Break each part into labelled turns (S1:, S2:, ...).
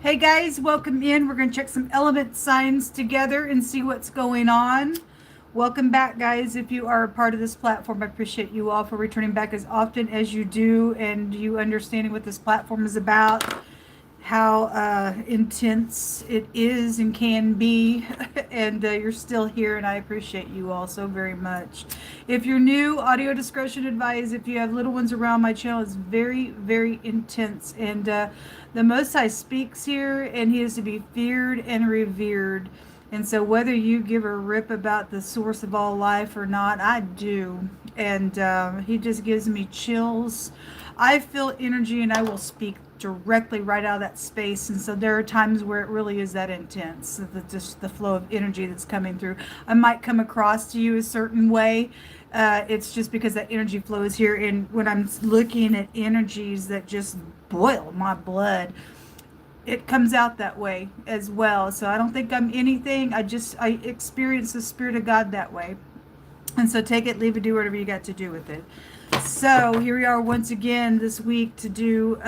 S1: Hey guys, welcome in. We're going to check some element signs together and see what's going on. Welcome back, guys. If you are a part of this platform, I appreciate you all for returning back as often as you do and you understanding what this platform is about, how intense it is and can be, and you're still here, and I appreciate you all so very much. If you're new, audio discretion advised. If you have little ones around, my channel is very, very intense, and the Most High speaks here, and He is to be feared and revered. And so, whether you give a rip about the source of all life or not, I do. And He just gives me chills. I feel energy, and I will speak directly right out of that space. And so, there are times where it really is that intense, just the flow of energy that's coming through. I might come across to you a certain way. It's just because that energy flow is here. And when I'm looking at energies that just boil my blood, it comes out that way as well. So I don't think I'm anything. I experience the Spirit of God that way. And so take it, leave it, do whatever you got to do with it. So here we are once again this week to do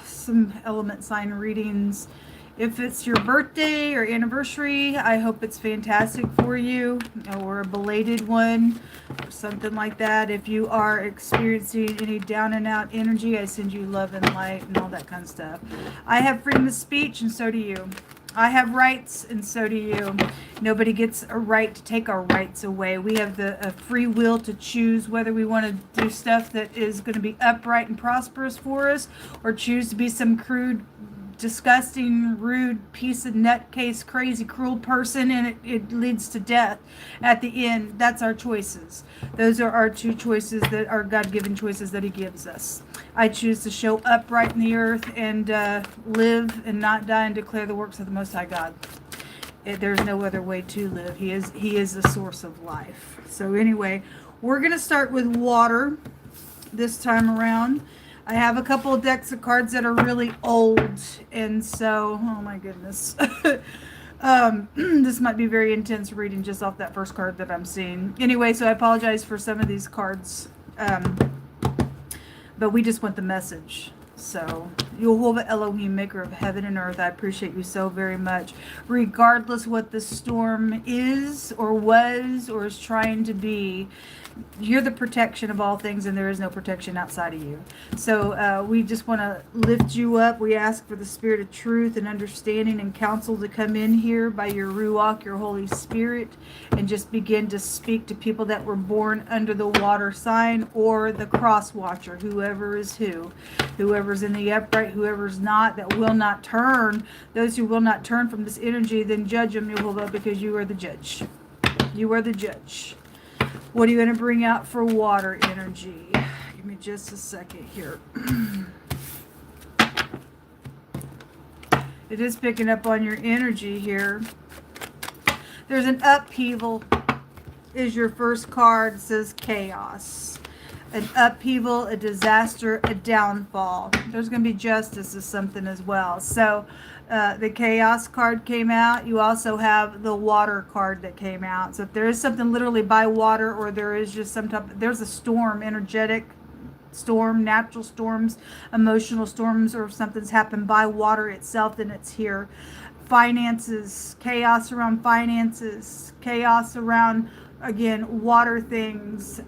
S1: some element sign readings. If it's your birthday or anniversary, I hope it's fantastic for you, or a belated one, or something like that. If you are experiencing any down and out energy, I send you love and light and all that kind of stuff. I have freedom of speech, and so do you. I have rights, and so do you. Nobody gets a right to take our rights away. We have the free will to choose whether we want to do stuff that is going to be upright and prosperous for us, or choose to be some crude, disgusting, rude piece of nutcase, crazy, cruel person, and it leads to death at the end. That's our choices. Those are our two choices that are God-given choices that He gives us. I choose to show upright in the earth and live and not die and declare the works of the Most High God. There's no other way to live. He is the source of life. So anyway, we're going to start with water this time around. I have a couple of decks of cards that are really old, and so, oh my goodness. This might be very intense reading just off that first card that I'm seeing. Anyway, so I apologize for some of these cards, but we just want the message. So, Yehovah Elohim, maker of heaven and earth, I appreciate you so very much. Regardless what the storm is or was or is trying to be, you're the protection of all things, and there is no protection outside of you. So we just want to lift you up. We ask for the Spirit of truth and understanding and counsel to come in here by your Ruach, your Holy Spirit, and just begin to speak to people that were born under the water sign or the cross watcher, whoever is whoever's in the upright, whoever's not, that will not turn. Those who will not turn from this energy, then judge them, Yehovah, because you are the judge. You are the judge. What are you going to bring out for water energy? Give me just a second here. It is picking up on your energy here. There's an upheaval is your first card. It says chaos. An upheaval, a disaster, a downfall. There's going to be justice as something as well. So the chaos card came out. You also have the water card that came out. So if there is something literally by water, or there is just some type, there's a storm, energetic storm, natural storms, emotional storms, or if something's happened by water itself, then it's here. Finances, chaos around finances, chaos around, again, water things.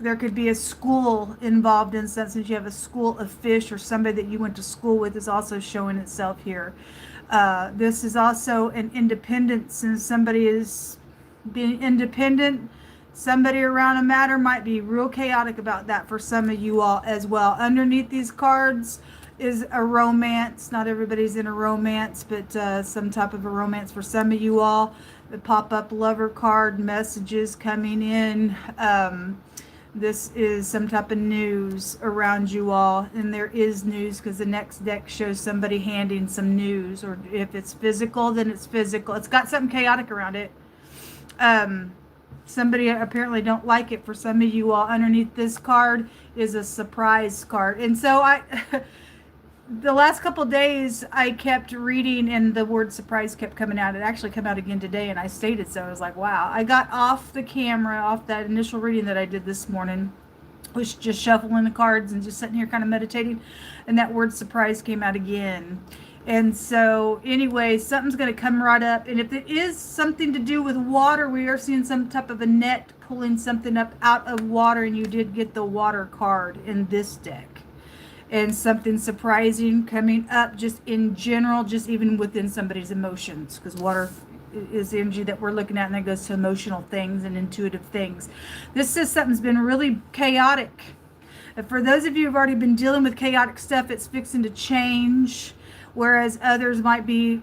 S1: There could be a school involved in that, since you have a school of fish, or somebody that you went to school with is also showing itself here. This is also an independence, since somebody is being independent. Somebody around a matter might be real chaotic about that for some of you all as well. Underneath these cards is a romance. Not everybody's in a romance, but some type of a romance for some of you all. The pop-up lover card, messages coming in. This is some type of news around you all, and there is news, because the next deck shows somebody handing some news, or if it's physical, then it's physical. It's got something chaotic around it. Somebody apparently don't like it for some of you all. Underneath this card is a surprise card, and so the last couple of days I kept reading, and the word surprise kept coming out. It actually came out again today, and I stated so. I was like, wow. I got off the camera, off that initial reading that I did this morning, was just shuffling the cards and just sitting here kind of meditating, and that word surprise came out again. And so anyway, something's going to come right up. And if it is something to do with water, we are seeing some type of a net pulling something up out of water. And you did get the water card in this deck. And something surprising coming up just in general, just even within somebody's emotions. Because water is energy that we're looking at, and that goes to emotional things and intuitive things. This says something's been really chaotic. For those of you who've already been dealing with chaotic stuff, it's fixing to change. Whereas others might be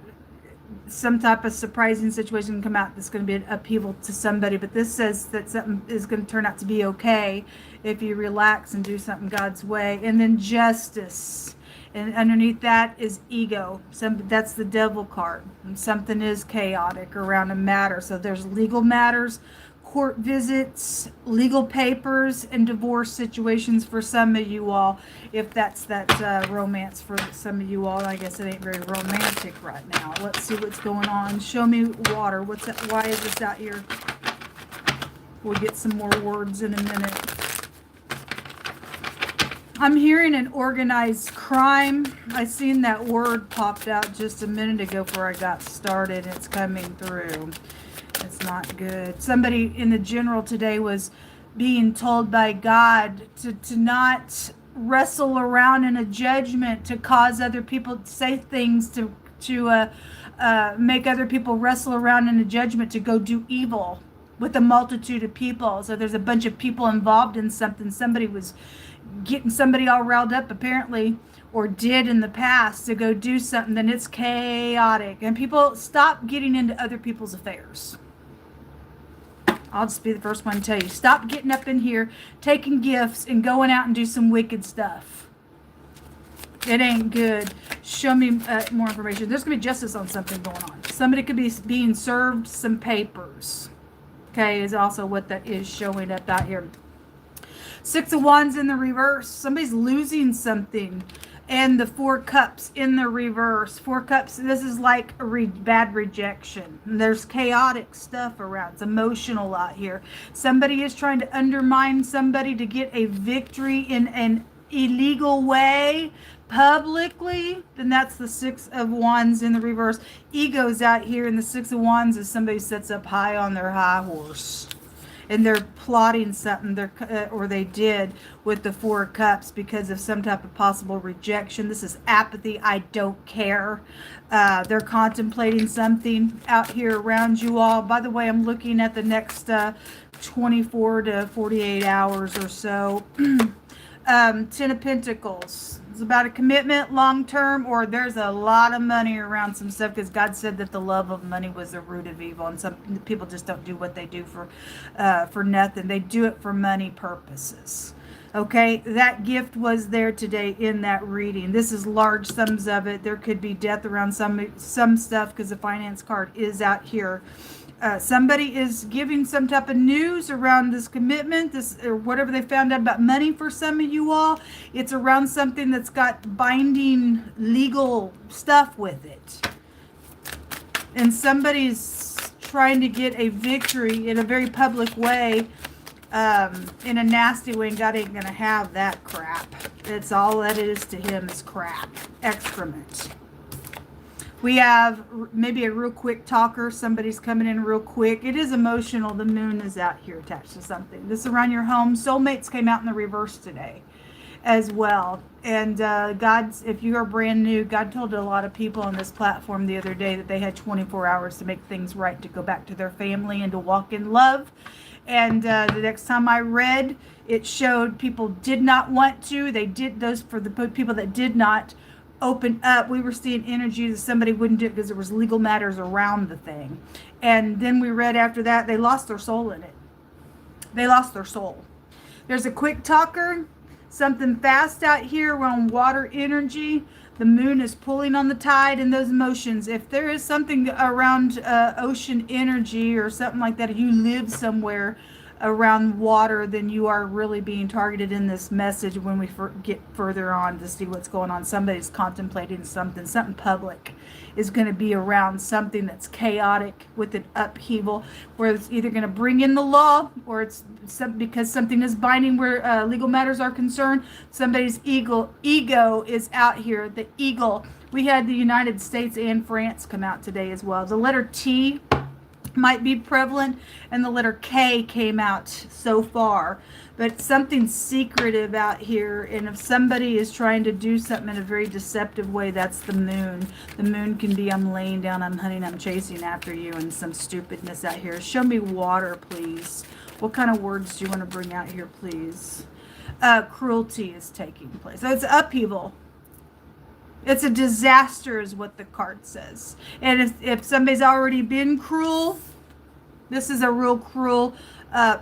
S1: some type of surprising situation come out that's going to be an upheaval to somebody. But this says that something is going to turn out to be okay if you relax and do something God's way. And then justice. And underneath that is ego. That's the devil card. And something is chaotic around a matter. So there's legal matters, court visits, legal papers, and divorce situations for some of you all. If that's that romance for some of you all, I guess it ain't very romantic right now. Let's see what's going on. Show me water. What's that? Why is this out here? We'll get some more words in a minute. I'm hearing an organized crime. I seen that word popped out just a minute ago before I got started. It's coming through. It's not good. Somebody in the general today was being told by God to not wrestle around in a judgment, to cause other people to say things, to make other people wrestle around in a judgment, to go do evil with a multitude of people. So there's a bunch of people involved in something. Somebody was getting somebody all riled up apparently, or did in the past, to go do something. Then it's chaotic. And people stop getting into other people's affairs. I'll just be the first one to tell you. Stop getting up in here, taking gifts, and going out and do some wicked stuff. It ain't good. Show me more information. There's going to be justice on something going on. Somebody could be being served some papers. Okay, is also what that is showing up out here. 6 of Wands in the reverse. Somebody's losing something. And the 4 cups in the reverse. 4 cups, this is like a bad rejection. And there's chaotic stuff around. It's emotional out here. Somebody is trying to undermine somebody to get a victory in an illegal way publicly. Then that's the 6 of Wands in the reverse. Ego's out here, and the 6 of Wands is somebody sits up high on their high horse. And they're plotting something, or they did, with the 4 cups because of some type of possible rejection. This is apathy. I don't care. They're contemplating something out here around you all. By the way, I'm looking at the next 24 to 48 hours or so. 10 of Pentacles. It's about a commitment long term, or there's a lot of money around some stuff, because God said that the love of money was the root of evil, and some people just don't do what they do for nothing. They do it for money purposes. Okay, that gift was there today in that reading. This is large sums of it. There could be death around some stuff, because the finance card is out here. Somebody is giving some type of news around this commitment, this or whatever they found out about money for some of you all. It's around something that's got binding legal stuff with it. And somebody's trying to get a victory in a very public way, in a nasty way, and God ain't going to have that crap. It's all that it is to him is crap, excrement. We have maybe a real quick talker. Somebody's coming in real quick. It is emotional. The moon is out here attached to something. This is around your home. Soulmates came out in the reverse today as well. And if you are brand new, God told a lot of people on this platform the other day that they had 24 hours to make things right, to go back to their family and to walk in love. And the next time I read, it showed people did not want to. They did those for the people that did not open up. We were seeing energy that somebody wouldn't do it because there was legal matters around the thing. And then we read after that, they lost their soul in it. They lost their soul. There's a quick talker, something fast out here. We're on water energy. The moon is pulling on the tide and those emotions. If there is something around ocean energy or something like that, if you live somewhere around water, then you are really being targeted in this message when we get further on to see what's going on. Somebody's contemplating something public is going to be around something that's chaotic with an upheaval, where it's either going to bring in the law, or it's because something is binding where legal matters are concerned. Somebody's ego is out here. The eagle We had the United States and France come out today as well. The letter T might be prevalent, and the letter K came out so far. But something secretive out here, and if somebody is trying to do something in a very deceptive way, that's the moon. The moon can be, I'm laying down, I'm hunting, I'm chasing after you, and some stupidness out here. Show me water, please. What kind of words do you want to bring out here, please? Cruelty is taking place. So it's upheaval. It's a disaster is what the card says. And if somebody's already been cruel, this is a real cruel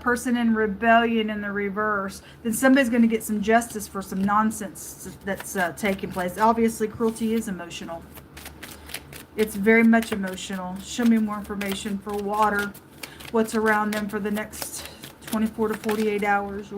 S1: person in rebellion in the reverse, then somebody's going to get some justice for some nonsense that's taking place. Obviously, cruelty is emotional. It's very much emotional. Show me more information for water. What's around them for the next 24 to 48 hours.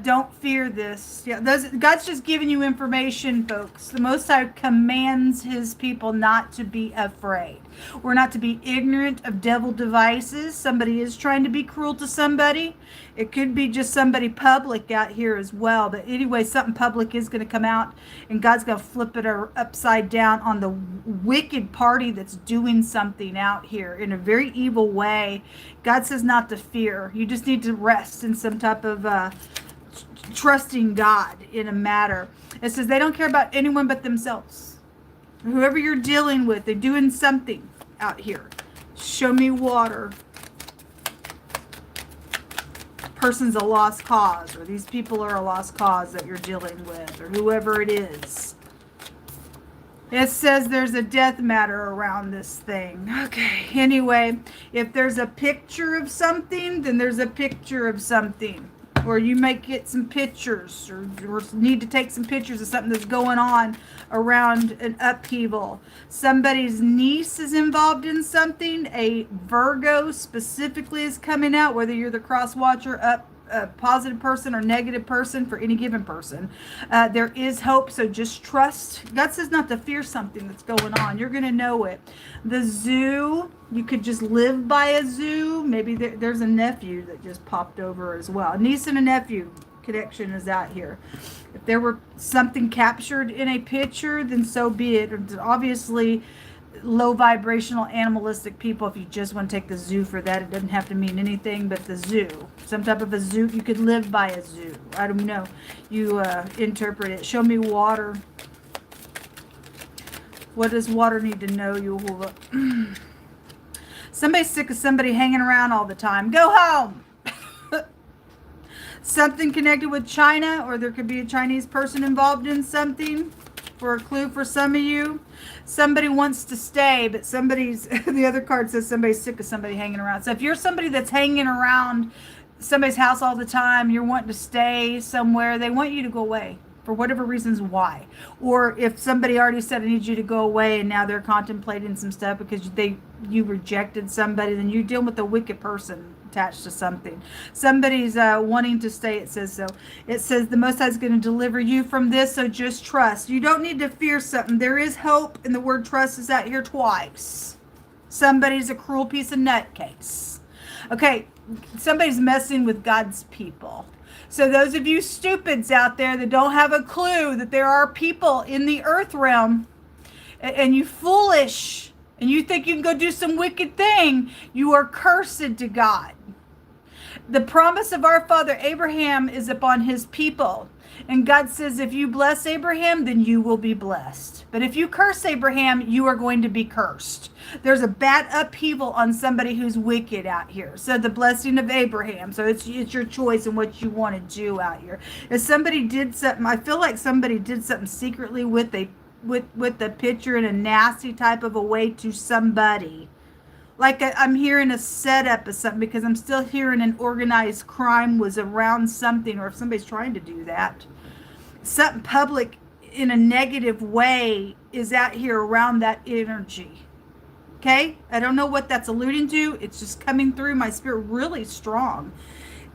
S1: Don't fear this. Yeah, God's just giving you information, folks. The Most High commands his people not to be afraid. We're not to be ignorant of devil devices. Somebody is trying to be cruel to somebody. It could be just somebody public out here as well. But anyway, something public is going to come out, and God's going to flip it upside down on the wicked party that's doing something out here in a very evil way. God says not to fear. You just need to rest in some type of trusting God in a matter. It says they don't care about anyone but themselves. Whoever you're dealing with, they're doing something out here. Show me water. Person's a lost cause, or these people are a lost cause that you're dealing with, or whoever it is. It says there's a death matter around this thing. Okay, anyway, if there's a picture of something, then there's a picture of something. Or you might get some pictures, or need to take some pictures of something that's going on around an upheaval. Somebody's niece is involved in something. A Virgo specifically is coming out, whether you're the cross watcher, a positive person or negative person for any given person. There is hope, so just trust. God says not to fear something that's going on. You're going to know it. The zoo, you could just live by a zoo. Maybe there's a nephew that just popped over as well. A niece and a nephew connection is out here. If there were something captured in a picture, then so be it. Obviously, low vibrational animalistic people, if you just want to take the zoo for that, it doesn't have to mean anything but the zoo. Some type of a zoo. You could live by a zoo. I don't know. You interpret it. Show me water. What does water need to know? Somebody's sick of somebody hanging around all the time. Go home. Something connected with China, or there could be a Chinese person involved in something. For a clue for some of you, somebody wants to stay, but the other card says somebody's sick of somebody hanging around. So if you're somebody that's hanging around somebody's house all the time, you're wanting to stay somewhere, they want you to go away for whatever reasons why. Or if somebody already said I need you to go away, and now they're contemplating some stuff because you rejected somebody, then you're dealing with a wicked person attached to something. Somebody's wanting to stay, it says so. It says the Most High is going to deliver you from this, so just trust. You don't need to fear something. There is hope, and the word trust is out here twice. Somebody's a cruel piece of nutcase. Okay, somebody's messing with God's people. So those of you stupids out there that don't have a clue that there are people in the earth realm, and you foolish, and you think you can go do some wicked thing, you are cursed to God. The promise of our father Abraham is upon his people. And God says, if you bless Abraham, then you will be blessed. But if you curse Abraham, you are going to be cursed. There's a bad upheaval on somebody who's wicked out here. So the blessing of Abraham. So it's your choice and what you want to do out here. If somebody did something, I feel like somebody did something secretly with the picture in a nasty type of a way to somebody. Like I'm hearing a setup of something, because I'm still hearing an organized crime was around something, or if somebody's trying to do that. Something public in a negative way is out here around that energy. Okay? I don't know what that's alluding to. It's just coming through my spirit really strong.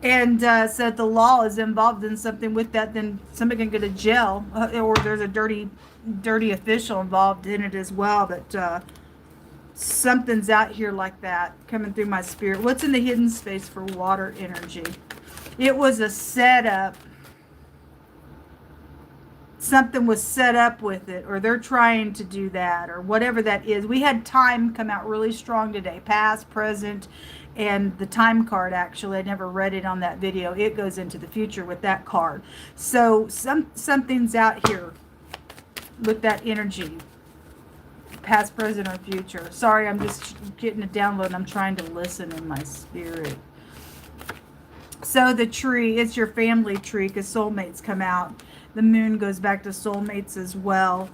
S1: And said the law is involved in something with that, then somebody can go to jail, or there's a dirty official involved in it as well. But something's out here like that coming through my spirit. What's in the hidden space for water energy? It was a setup. something was set up with it, or they're trying to do that, or whatever that is. We had time come out really strong today, past, present, and the time card. Actually, I never read it on that video. It goes into the future with that card. So something's out here with that energy, past, present, or future. Sorry, I'm just getting a download and I'm trying to listen in my spirit. So the tree, it's your family tree, because soulmates come out. The moon goes back to soulmates as well.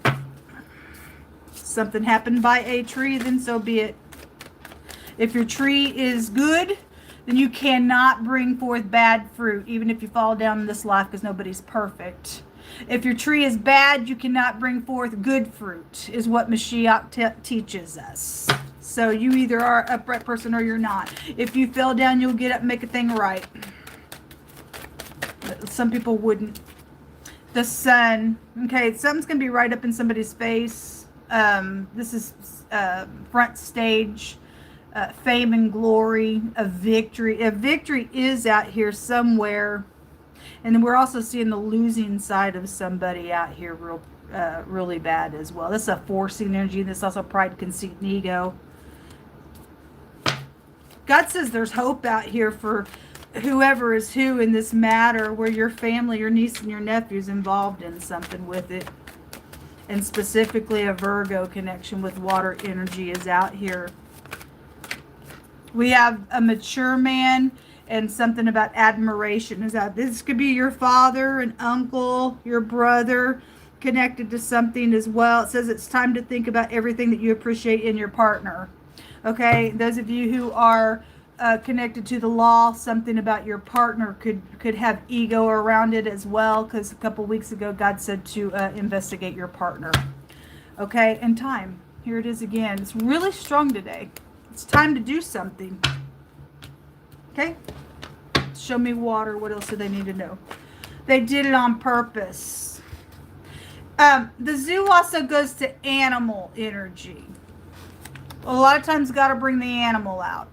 S1: Something happened by a tree, then so be it. If your tree is good, then you cannot bring forth bad fruit, even if you fall down in this life, because nobody's perfect. If your tree is bad, you cannot bring forth good fruit, is what Mashiach teaches us. So you either are an upright person or you're not. If you fell down, you'll get up and make a thing right. Some people wouldn't. The sun. Okay, something's going to be right up in somebody's face. This is front stage. Fame and glory. A victory. A victory is out here somewhere. And then we're also seeing the losing side of somebody out here really bad as well. This is a forcing energy. This is also pride, conceit, and ego. God says there's hope out here for whoever is who in this matter, where your family, your niece and your nephew is involved in something with it. And specifically a Virgo connection with water energy is out here. We have a mature man and something about admiration is out. This could be your father, an uncle, your brother, connected to something as well. It says it's time to think about everything that you appreciate in your partner. Okay, those of you who are connected to the law, something about your partner could have ego around it as well, because a couple weeks ago God said to investigate your partner. Okay, and time. Here it is again. It's really strong today. It's time to do something. Okay? Show me water. What else do they need to know? They did it on purpose. The zoo also goes to animal energy. A lot of times got to bring the animal out.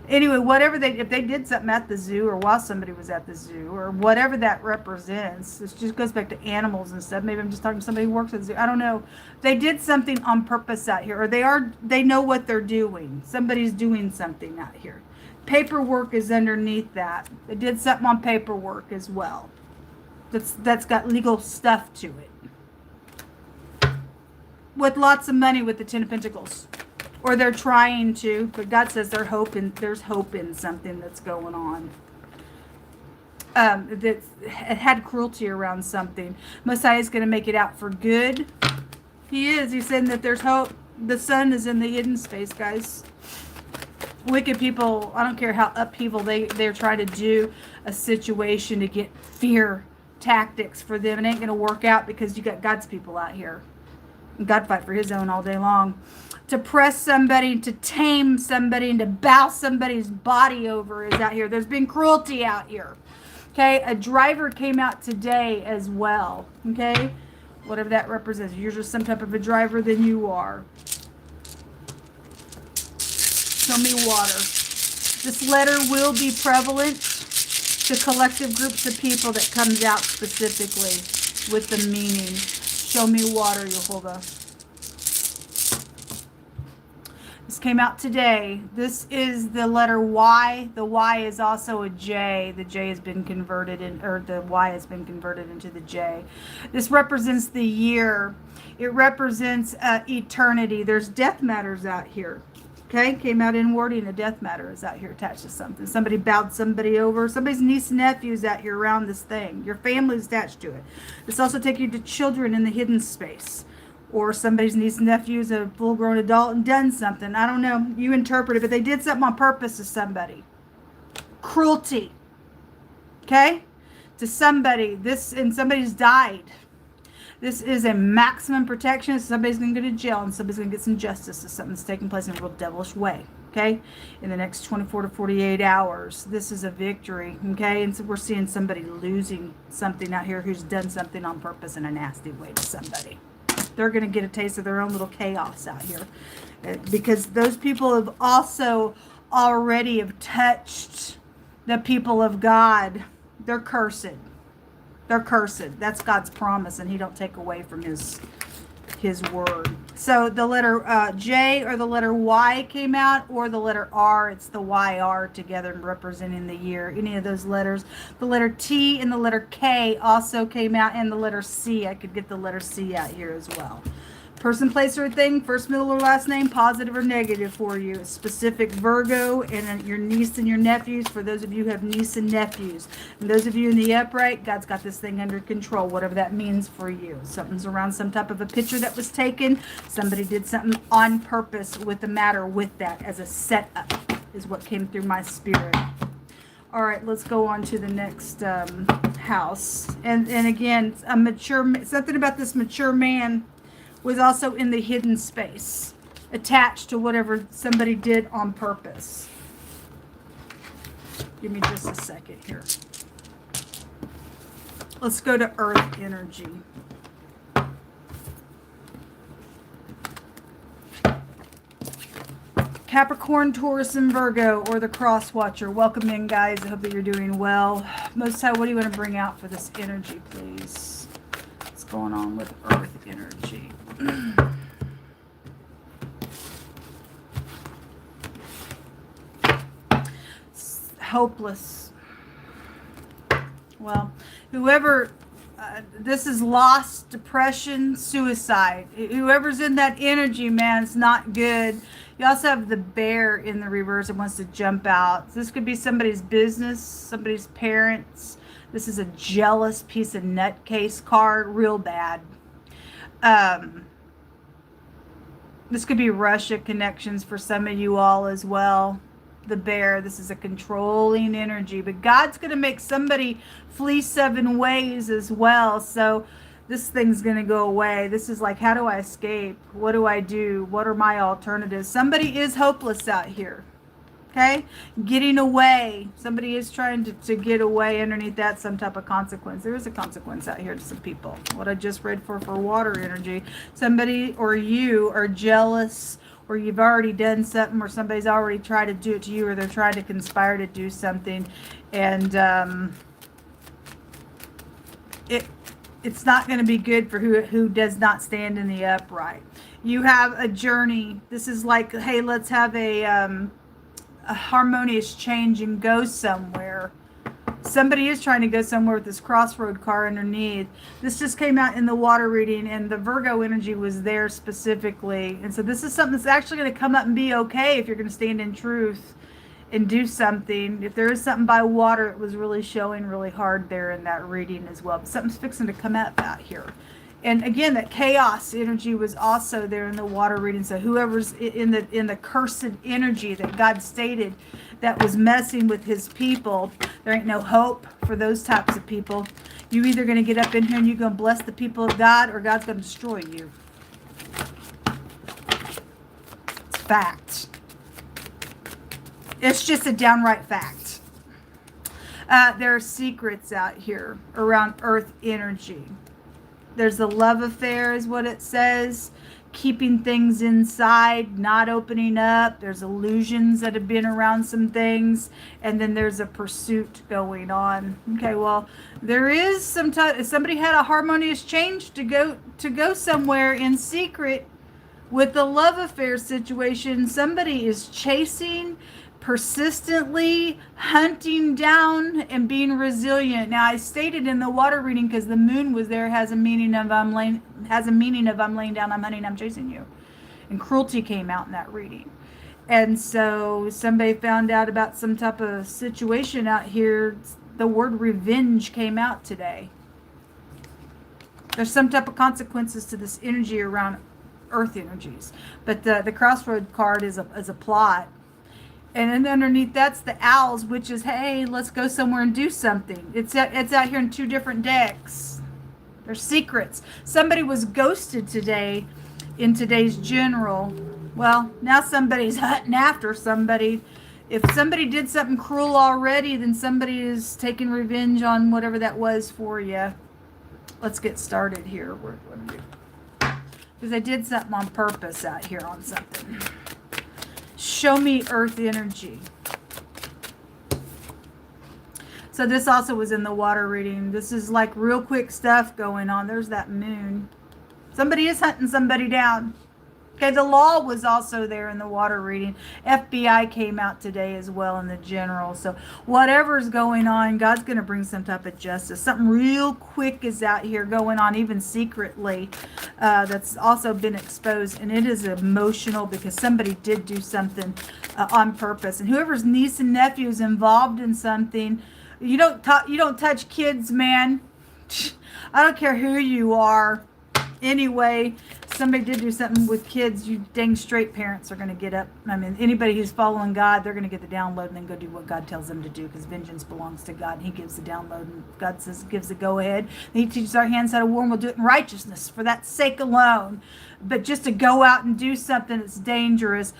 S1: Anyway, whatever if they did something at the zoo, or while somebody was at the zoo, or whatever that represents, it just goes back to animals and stuff. Maybe I'm just talking to somebody who works at the zoo. I don't know. They did something on purpose out here, or they know what they're doing. Somebody's doing something out here. Paperwork is underneath that. They did something on paperwork as well. That's got legal stuff to it. With lots of money with the Ten of Pentacles. Or they're trying to, but God says there's hope in something that's going on. That had cruelty around something. Messiah is going to make it out for good. He is. He's saying that there's hope. The sun is in the hidden space, guys. Wicked people, I don't care how upheaval they're trying to do a situation to get fear tactics for them. It ain't going to work out, because you got God's people out here. God fight for his own all day long. To press somebody, to tame somebody, and to bow somebody's body over is out here. There's been cruelty out here. Okay, a driver came out today as well. Okay, whatever that represents. If you're just some type of a driver, then you are. Show me water. This letter will be prevalent to collective groups of people that comes out specifically with the meaning. Show me water, Yehovah. This came out today. This is the letter Y. The Y is also a J. The J has been converted the Y has been converted into the J. This represents the year. It represents eternity. There's death matters out here. Okay, came out in wording. A death matter is out here attached to something. Somebody bowed somebody over. Somebody's niece and nephews out here around this thing. Your family's attached to it. This also takes you to children in the hidden space. Or somebody's niece and nephew is a full-grown adult and done something. I don't know. You interpret it, but they did something on purpose to somebody. Cruelty. Okay? To somebody. And somebody's died. This is a maximum protection. Somebody's going to go to jail, and somebody's going to get some justice if something's taking place in a real devilish way. Okay? In the next 24 to 48 hours. This is a victory. Okay? And so we're seeing somebody losing something out here who's done something on purpose in a nasty way to somebody. They're going to get a taste of their own little chaos out here. Because those people have also already have touched the people of God. They're cursed. They're cursed. That's God's promise, and he don't take away from his word. So the letter J or the letter Y came out, or the letter R. It's the YR together representing the year. Any of those letters. The letter T and the letter K also came out, and the letter C. I could get the letter C out here as well. Person, place, or thing, first, middle, or last name, positive or negative for you. A specific Virgo and your niece and your nephews, for those of you who have niece and nephews. And those of you in the upright, God's got this thing under control, whatever that means for you. Something's around some type of a picture that was taken. Somebody did something on purpose with the matter with that as a setup is what came through my spirit. All right, let's go on to the next house. And again, a mature, something about this mature man was also in the hidden space, attached to whatever somebody did on purpose. Give me just a second here. Let's go to earth energy. Capricorn, Taurus, and Virgo, or the Cross Watcher. Welcome in, guys. I hope that you're doing well. Most High, what do you want to bring out for this energy, please? What's going on with earth energy? Hopeless. Well, whoever, this is loss, depression, suicide. Whoever's in that energy, man, it's not good. You also have the bear in the reverse that wants to jump out. This could be somebody's business, somebody's parents. This is a jealous piece of nutcase card, real bad. This could be Russia connections for some of you all as well. The bear, this is a controlling energy, but God's going to make somebody flee 7 ways as well. So this thing's going to go away. This is like, how do I escape? What do I do? What are my alternatives? Somebody is hopeless out here. Okay, getting away. Somebody is trying to get away underneath that, some type of consequence. There is a consequence out here to some people. What I just read for water energy. Somebody or you are jealous, or you've already done something, or somebody's already tried to do it to you, or they're trying to conspire to do something. And it's not going to be good for who does not stand in the upright. You have a journey. This is like, hey, let's have a harmonious change and go somewhere. Somebody is trying to go somewhere with this crossroad card underneath. This just came out in the water reading, and the Virgo energy was there specifically. And so this is something that's actually going to come up and be okay if you're going to stand in truth and do something. If there is something by water, it was really showing really hard there in that reading as well. But something's fixing to come up out here. And again, that chaos energy was also there in the water reading. So whoever's in the cursed energy that God stated that was messing with his people, there ain't no hope for those types of people. You either going to get up in here and you're going to bless the people of God, or God's going to destroy you. It's fact. It's just a downright fact. There are secrets out here around earth energy. There's a love affair is what it says. Keeping things inside, not opening up. There's illusions that have been around some things. And then there's a pursuit going on. Okay, well, there is somebody had a harmonious change to go somewhere in secret with the love affair situation. Somebody is chasing, persistently hunting down, and being resilient. Now, I stated in the water reading, because the moon was there, has a meaning of I'm laying down, I'm hunting, I'm chasing you. And cruelty came out in that reading. And so somebody found out about some type of situation out here. The word revenge came out today. There's some type of consequences to this energy around earth energies. But the crossroad card is a plot. And then underneath that's the owls, which is, hey, let's go somewhere and do something. It's out here in 2 different decks. There's secrets. Somebody was ghosted today in today's general. Well, now somebody's hunting after somebody. If somebody did something cruel already, then somebody is taking revenge on whatever that was for you. Let's get started here. Because I did something on purpose out here on something. Show me earth energy. So this also was in the water reading. This is like real quick stuff going on. There's that moon. Somebody is hunting somebody down. Okay, the law was also there in the water reading. FBI came out today as well in the general. So whatever's going on, God's going to bring some type of justice. Something real quick is out here going on, even secretly, that's also been exposed. And it is emotional because somebody did do something on purpose. And whoever's niece and nephew is involved in something, you don't touch kids, man. I don't care who you are. Anyway, somebody did do something with kids. You dang straight parents are going to get up. I mean, anybody who's following God, they're going to get the download and then go do what God tells them to do, because vengeance belongs to God. And he gives the download, and God gives the go ahead. And he teaches our hands how to war, and we'll do it in righteousness for that sake alone. But just to go out and do something that's dangerous.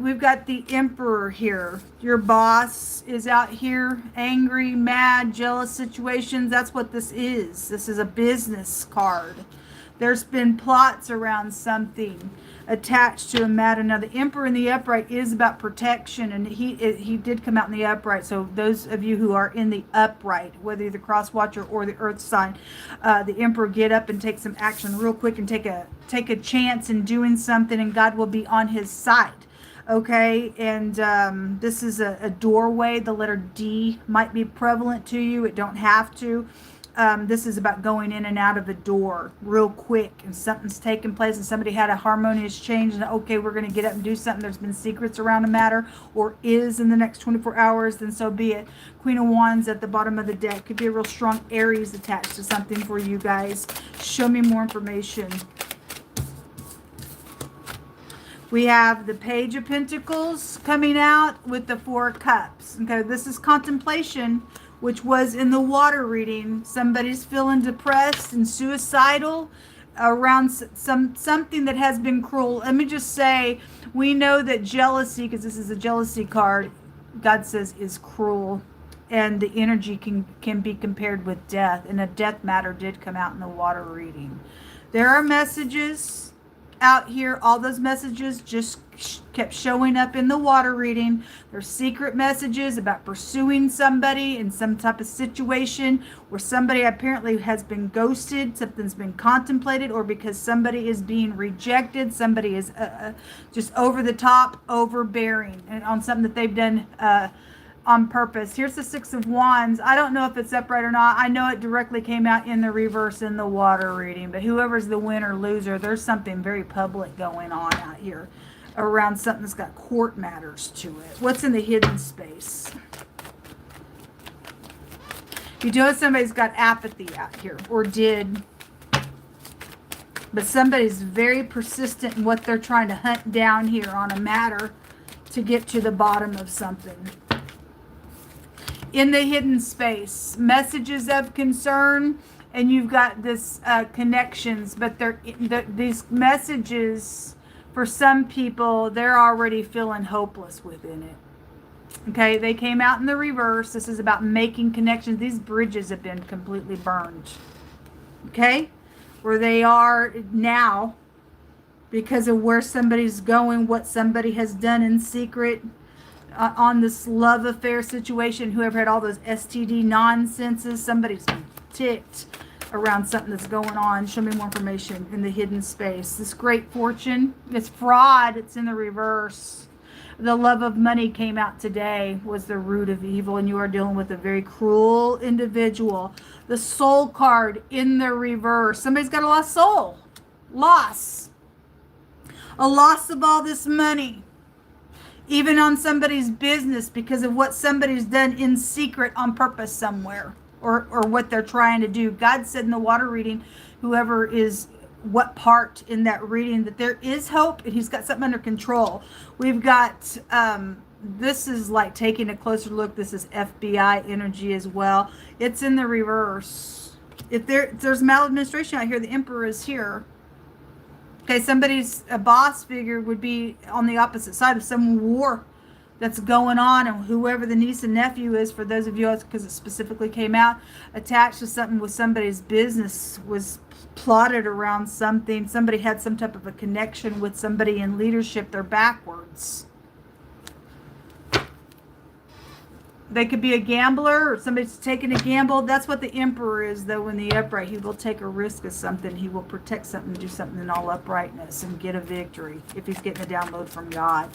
S1: We've got the Emperor here. Your boss is out here angry, mad, jealous situations. That's what this is. This is a business card. There's been plots around something attached to a matter. Now, the Emperor in the upright is about protection, and he did come out in the upright. So those of you who are in the upright, whether you're the cross watcher or the earth sign, the Emperor, get up and take some action real quick and take a chance in doing something, and God will be on his side. Okay, and this is a doorway. The letter D might be prevalent to you. It don't have to. This is about going in and out of a door real quick, and something's taking place, and somebody had a harmonious change, and okay, we're going to get up and do something. There's been secrets around a matter, or is in the next 24 hours, then so be it. Queen of Wands at the bottom of the deck. Could be a real strong Aries attached to something for you guys. Show me more information. We have the Page of Pentacles coming out with the Four of Cups. Okay, this is contemplation, which was in the water reading. Somebody's feeling depressed and suicidal around something that has been cruel. Let me just say, we know that jealousy, because this is a jealousy card, God says is cruel, and the energy can be compared with death, and a death matter did come out in the water reading. There are messages out here. All those messages just kept showing up in the water reading. There's secret messages about pursuing somebody in some type of situation where somebody apparently has been ghosted, something's been contemplated, or because somebody is being rejected, somebody is just over the top, overbearing, and on something that they've done on purpose. Here's the Six of Wands. I don't know if it's upright or not. I know it directly came out in the reverse in the water reading, but whoever's the winner, loser, there's something very public going on out here around something that's got court matters to it. What's in the hidden space? You know somebody's got apathy out here, or did, but somebody's very persistent in what they're trying to hunt down here on a matter to get to the bottom of something. In the hidden space, messages of concern, and you've got this connections, but these messages, for some people, they're already feeling hopeless within it. Okay, they came out in the reverse. This is about making connections. These bridges have been completely burned. Okay, where they are now because of where somebody's going, what somebody has done in secret. On this love affair situation, whoever had all those STD nonsenses, somebody's ticked around something that's going on. Show me more information in the hidden space. This great fortune, it's fraud, it's in the reverse. The love of money came out today, was the root of evil, and you are dealing with a very cruel individual. The soul card in the reverse. Somebody's got a lost soul. Loss. A loss of all this money. Even on somebody's business, because of what somebody's done in secret on purpose somewhere, or what they're trying to do. God said in the water reading, whoever is what part in that reading, that there is hope, and he's got something under control. We've got, this is like taking a closer look. This is FBI energy as well. It's in the reverse. If there's maladministration out here, the Emperor is here. Okay, a boss figure would be on the opposite side of some war that's going on, and whoever the niece and nephew is, for those of you, because it specifically came out, attached to something with somebody's business, was plotted around something. Somebody had some type of a connection with somebody in leadership. They're backwards. They could be a gambler or somebody's taking a gamble. That's what the Emperor is, though, in the upright. He will take a risk of something. He will protect something, do something in all uprightness and get a victory if he's getting a download from God.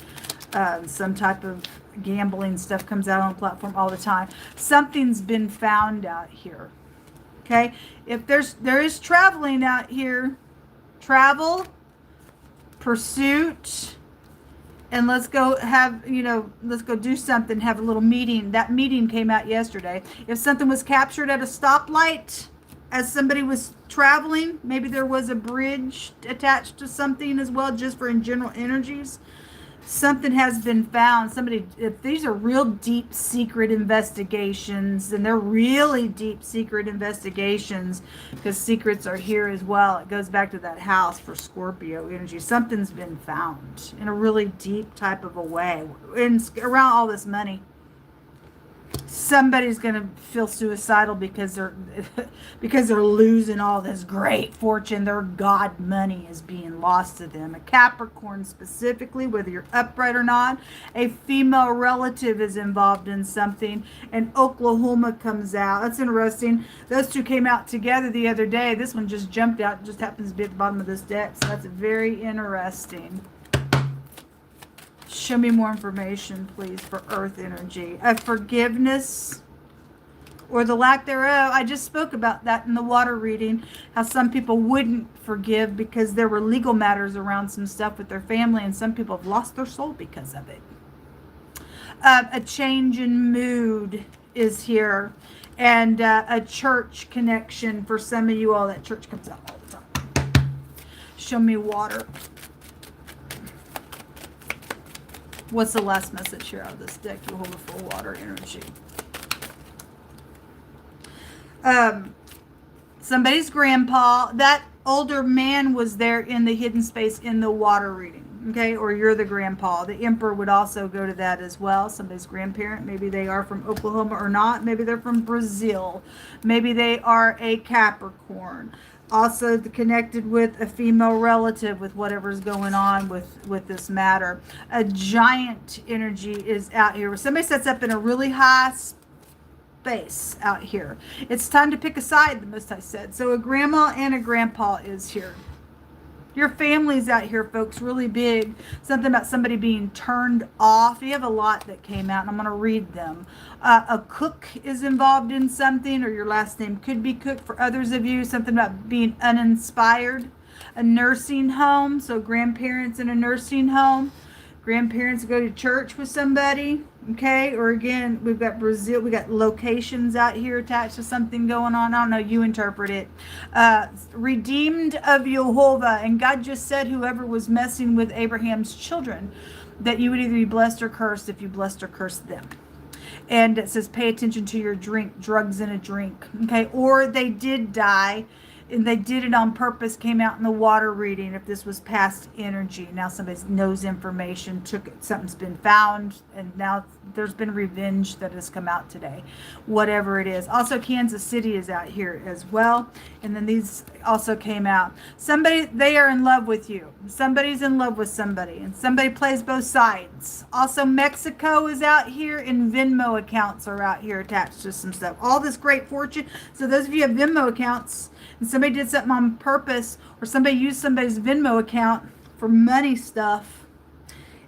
S1: Some type of gambling stuff comes out on the platform all the time. Something's been found out here. Okay? If there is traveling out here, travel, pursuit, and let's go have, let's go do something, have a little meeting. That meeting came out yesterday. If something was captured at a stoplight as somebody was traveling, maybe there was a bridge attached to something as well, just for in general energies. Something has been found. If these are real deep secret investigations, and they're really deep secret investigations, because secrets are here as well. It goes back to that house for Scorpio energy. Something's been found in a really deep type of a way, around all this money. Somebody's going to feel suicidal because they're losing all this great fortune. Their God money is being lost to them. A Capricorn specifically, whether you're upright or not, a female relative is involved in something, and Oklahoma comes out. That's interesting. Those two came out together the other day. This one just jumped out. It just happens to be at the bottom of this deck, so that's very interesting. Show me more information, please, for Earth energy. Forgiveness or the lack thereof. I just spoke about that in the water reading, how some people wouldn't forgive because there were legal matters around some stuff with their family, and some people have lost their soul because of it. A change in mood is here, and a church connection for some of you all. That church comes out all the time. Show me water. What's the last message here out of this deck? You hold a full water energy. Somebody's grandpa. That older man was there in the hidden space in the water reading. Okay, or you're the grandpa. The Emperor would also go to that as well. Somebody's grandparent. Maybe they are from Oklahoma or not. Maybe they're from Brazil. Maybe they are a Capricorn. Also connected with a female relative with whatever's going on with this matter. A giant energy is out here. Somebody sets up in a really high space out here. It's time to pick a side, the Most High said. So a grandma and a grandpa is here. Your family's out here, folks, really big. Something about somebody being turned off. You have a lot that came out, and I'm going to read them. A cook is involved in something, or your last name could be Cook for others of you. Something about being uninspired. A nursing home, so grandparents in a nursing home. Grandparents go to church with somebody, okay? Or again, we've got Brazil. We got locations out here attached to something going on. I don't know. You interpret it. Redeemed of Jehovah. And God just said whoever was messing with Abraham's children, that you would either be blessed or cursed if you blessed or cursed them. And it says pay attention to your drink, drugs in a drink, okay? Or they did die, and they did it on purpose, came out in the water reading if this was past energy. Now somebody knows information, took it, something's been found, and now there's been revenge that has come out today. Whatever it is. Also, Kansas City is out here as well. And then these also came out. Somebody, they are in love with you. Somebody's in love with somebody, and somebody plays both sides. Also, Mexico is out here, and Venmo accounts are out here attached to some stuff. All this great fortune. So those of you who have Venmo accounts, and somebody did something on purpose, or somebody used somebody's Venmo account for money stuff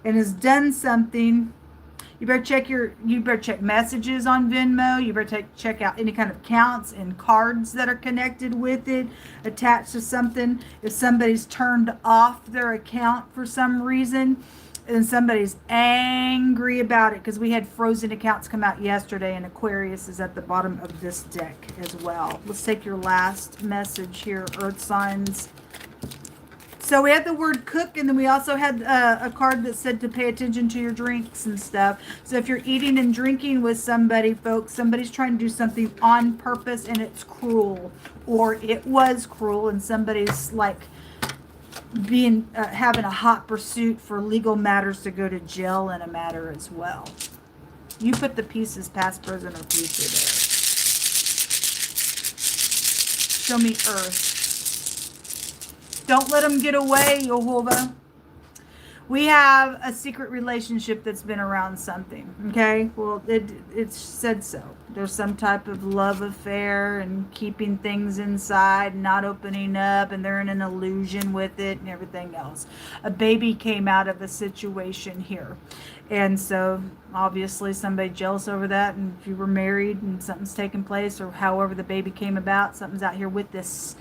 S1: and has done something, you better check messages on Venmo. You better check out any kind of accounts and cards that are connected with it, attached to something. If somebody's turned off their account for some reason, and somebody's angry about it, because we had frozen accounts come out yesterday, and Aquarius is at the bottom of this deck as well. Let's take your last message here, Earth signs. So we had the word cook, and then we also had a card that said to pay attention to your drinks and stuff. So if you're eating and drinking with somebody, folks, somebody's trying to do something on purpose, and it's cruel, or it was cruel, and somebody's like being having a hot pursuit for legal matters to go to jail in a matter as well. You put the pieces past, present, or future there. Show me Earth. Don't let them get away, Jehovah. We have a secret relationship that's been around something. Okay, well, it said so. There's some type of love affair and keeping things inside, not opening up, and they're in an illusion with it and everything else. A baby came out of a situation here, and so obviously somebody jealous over that. And if you were married and something's taking place, or however the baby came about, something's out here with this.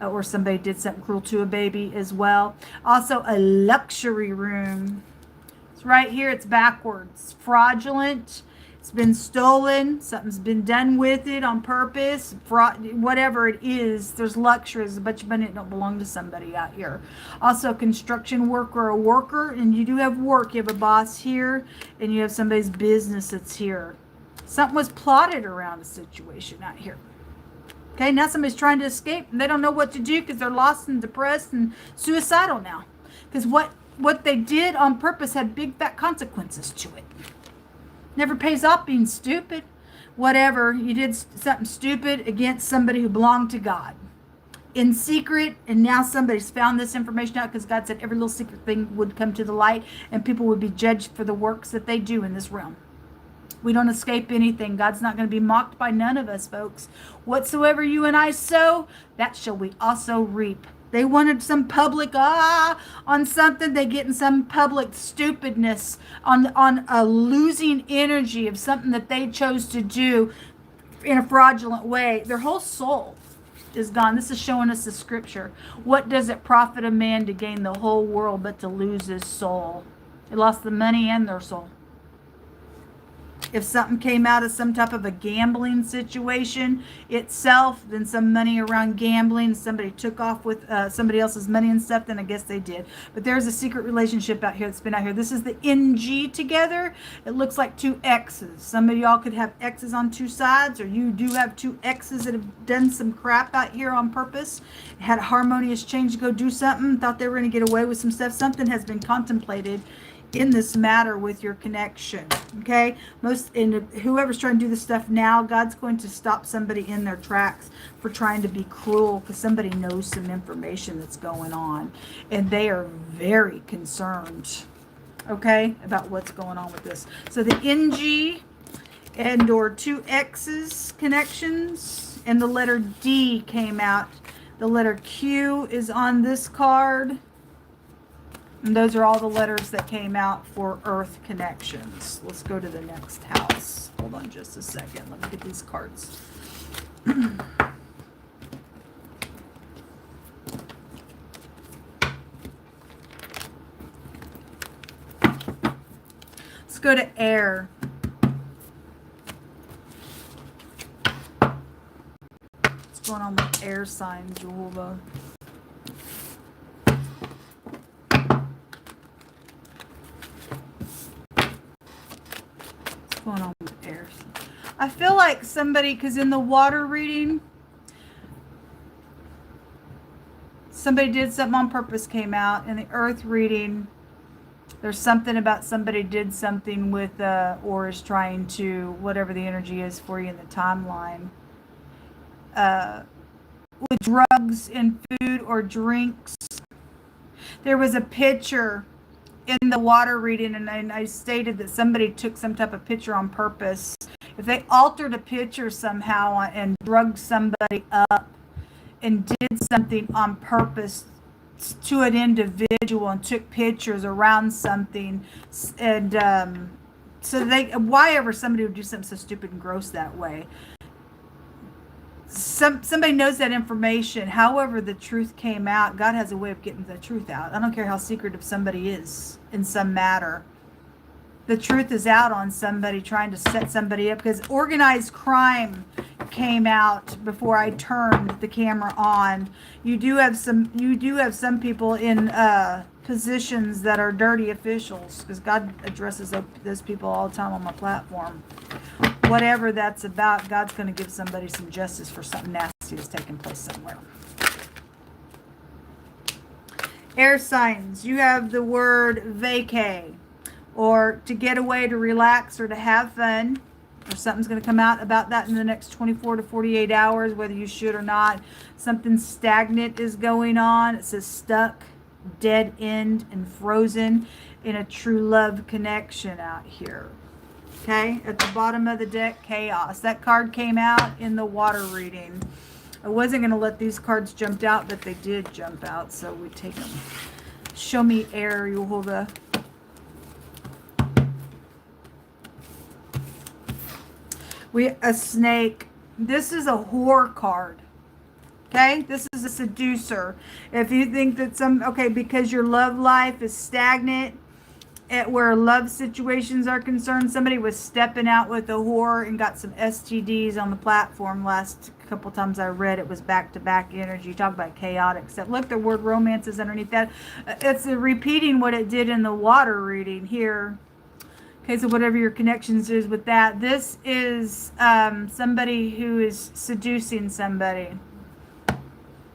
S1: Or somebody did something cruel to a baby as well. Also, a luxury room. It's right here. It's backwards. Fraudulent. It's been stolen. Something's been done with it on purpose. Fraud, whatever it is, there's luxury. There's a bunch of money that don't belong to somebody out here. Also, a construction worker, a worker, and you do have work. You have a boss here, and you have somebody's business that's here. Something was plotted around a situation out here. Okay, now somebody's trying to escape and they don't know what to do because they're lost and depressed and suicidal now. Because what they did on purpose had big fat consequences to it. Never pays off being stupid. Whatever, you did something stupid against somebody who belonged to God. In secret, and now somebody's found this information out because God said every little secret thing would come to the light and people would be judged for the works that they do in this realm. We don't escape anything. God's not going to be mocked by none of us, folks. Whatsoever you and I sow, that shall we also reap. They wanted some public on something. They get in some public stupidness on a losing energy of something that they chose to do in a fraudulent way. Their whole soul is gone. This is showing us the scripture. What does it profit a man to gain the whole world but to lose his soul? They lost the money and their soul. If something came out of some type of a gambling situation itself, then some money around gambling, somebody took off with somebody else's money and stuff, then I guess they did. But there's a secret relationship out here that's been out here. This is the NG together. It looks like two X's. Some of y'all could have X's on two sides, or you do have two X's that have done some crap out here on purpose, had a harmonious change to go do something, thought they were going to get away with some stuff. Something has been contemplated in this matter with your connection. Okay, whoever's trying to do this stuff now, God's going to stop somebody in their tracks for trying to be cruel because somebody knows some information that's going on and they are very concerned, okay, about what's going on with this. So the NG and or two X's connections, and the letter D came out. The letter Q is on this card. And those are all the letters that came out for Earth connections. Let's go to the next house. Hold on just a second. Let me get these cards. Let's go to air. What's going on with air signs, Jehovah? Going on with air. I feel like somebody, because in the water reading, somebody did something on purpose came out. In the earth reading, there's something about somebody did something with or is trying to, whatever the energy is for you in the timeline, with drugs and food or drinks. There was a picture in the water reading, and I stated that somebody took some type of picture on purpose. If they altered a picture somehow and drugged somebody up and did something on purpose to an individual and took pictures around something, and so why ever somebody would do something so stupid and gross that way? Somebody knows that information. However, the truth came out. God has a way of getting the truth out. I don't care how secretive somebody is in some matter. The truth is out on somebody trying to set somebody up, because organized crime came out before I turned the camera on. You do have some people in positions that are dirty officials, because God addresses those people all the time on my platform. Whatever that's about, God's going to give somebody some justice for something nasty that's taking place somewhere. Air signs, you have the word vacay, or to get away, to relax, or to have fun, or something's going to come out about that in the next 24 to 48 hours, whether you should or not. Something stagnant is going on. It says stuck, dead end, and frozen. in a true love connection out here. Okay, at the bottom of the deck, chaos. That card came out in the water reading. I wasn't going to let these cards jump out, but they did jump out, so we take them. Show me air, Yehovah. A snake. This is a whore card. Okay, this is a seducer. If you think that because your love life is stagnant, at where love situations are concerned, somebody was stepping out with a whore and got some STDs on the platform. Last couple times I read, it was back-to-back energy. Talk about chaotic stuff. Look, the word romance is underneath that. It's repeating what it did in the water reading here. Okay, so whatever your connections is with that, this is somebody who is seducing somebody.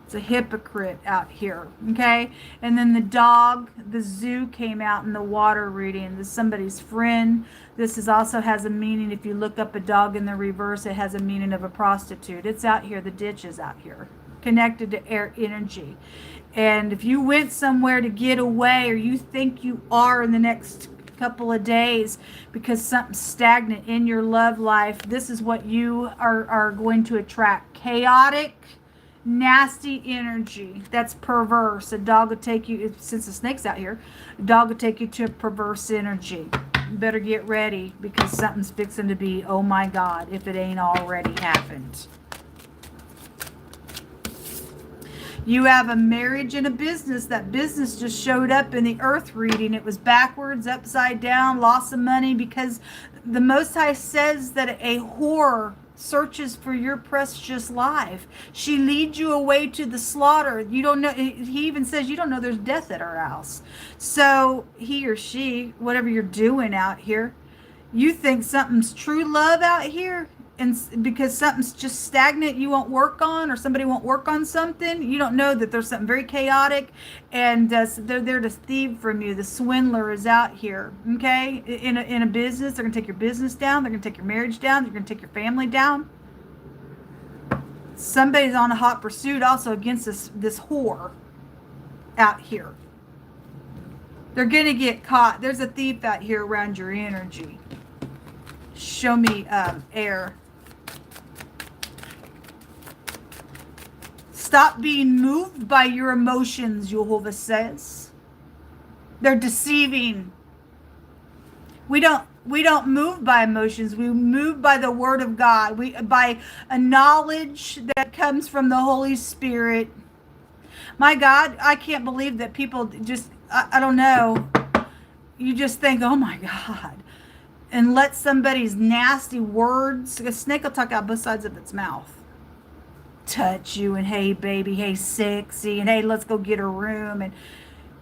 S1: It's a hypocrite out here, okay? And then the dog, the zoo came out in the water reading. This is somebody's friend. This is also has a meaning. If you look up a dog in the reverse, it has a meaning of a prostitute. It's out here. The ditch is out here, connected to air energy. And if you went somewhere to get away, or you think you are in the next couple of days because something's stagnant in your love life, this is what you are going to attract. Chaotic, nasty energy that's perverse. A dog will take you, since the snake's out here, a dog will take you to a perverse energy. You better get ready, because something's fixing to be, oh my God, if it ain't already happened. You have a marriage and a business. That business just showed up in the earth reading. It was backwards, upside down, loss of money, because the Most High says that a whore searches for your precious life. She leads you away to the slaughter. You don't know. He even says you don't know there's death at her house. So he or she, whatever you're doing out here, you think something's true love out here, and because something's just stagnant, you won't work on, or somebody won't work on something, you don't know that there's something very chaotic, and they're there to thieve from you. The swindler is out here, okay? In a business, they're going to take your business down. They're going to take your marriage down. They're going to take your family down. Somebody's on a hot pursuit also against this whore out here. They're going to get caught. There's a thief out here around your energy. Show me air. Stop being moved by your emotions, Yehovah says. They're deceiving. We don't move by emotions. We move by the Word of God. By a knowledge that comes from the Holy Spirit. My God, I can't believe that people just, I don't know. You just think, oh my God. And let somebody's nasty words, a snake will talk out both sides of its mouth. Touch you, and hey baby, hey sexy, and hey let's go get a room,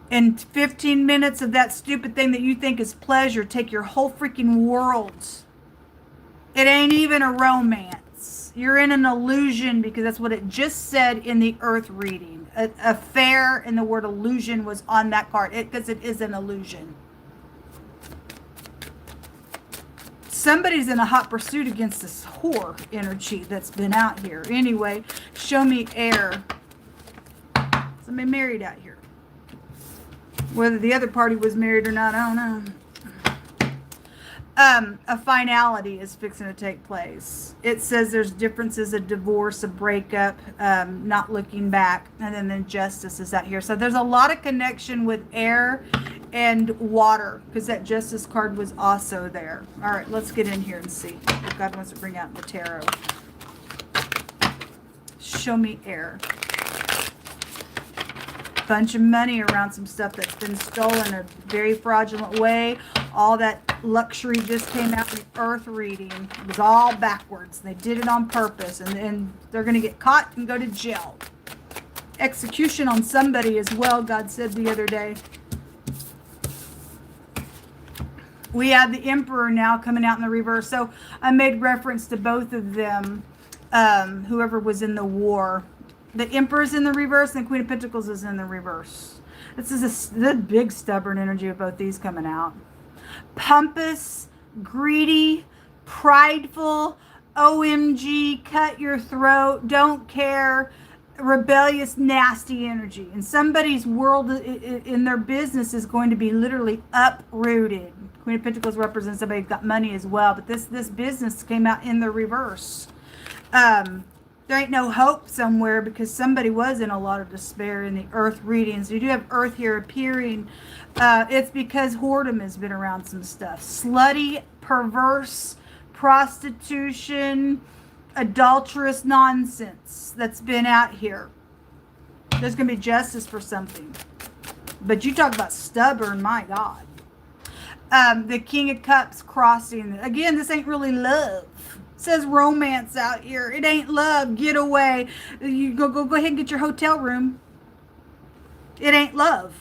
S1: and 15 minutes of that stupid thing that you think is pleasure take your whole freaking world. It ain't even a romance. You're in an illusion, because that's what it just said in the earth reading. A fair, and the word illusion was on that card, because it is an illusion. Somebody's in a hot pursuit against this whore energy that's been out here. Anyway, show me air. Somebody married out here. Whether the other party was married or not, I don't know. A finality is fixing to take place. It says there's differences, a divorce, a breakup, not looking back, and then justice is out here. So there's a lot of connection with air and water, because that justice card was also there. All right, let's get in here and see what God wants to bring out in the tarot. Show me air. Bunch of money around some stuff that's been stolen in a very fraudulent way. All that luxury just came out in the earth reading. It was all backwards. They did it on purpose, and they're going to get caught and go to jail. Execution on somebody as well, God said the other day. We have the Emperor now coming out in the reverse. So I made reference to both of them, whoever was in the war. The Emperor's in the reverse, and the Queen of Pentacles is in the reverse. This is the big stubborn energy of both these coming out. Pompous, greedy, prideful, OMG, cut your throat, don't care. rebellious, nasty energy. And somebody's world in their business is going to be literally uprooted. Queen of Pentacles represents somebody who's got money as well, but this business came out in the reverse. There ain't no hope somewhere because somebody was in a lot of despair in the earth readings. You do have earth here appearing. It's because whoredom has been around some stuff. Slutty, perverse, prostitution, adulterous nonsense that's been out here. There's going to be justice for something. But you talk about stubborn, my God. The King of Cups crossing. Again, this ain't really love. It says romance out here. It ain't love. Get away. You go ahead and get your hotel room. It ain't love.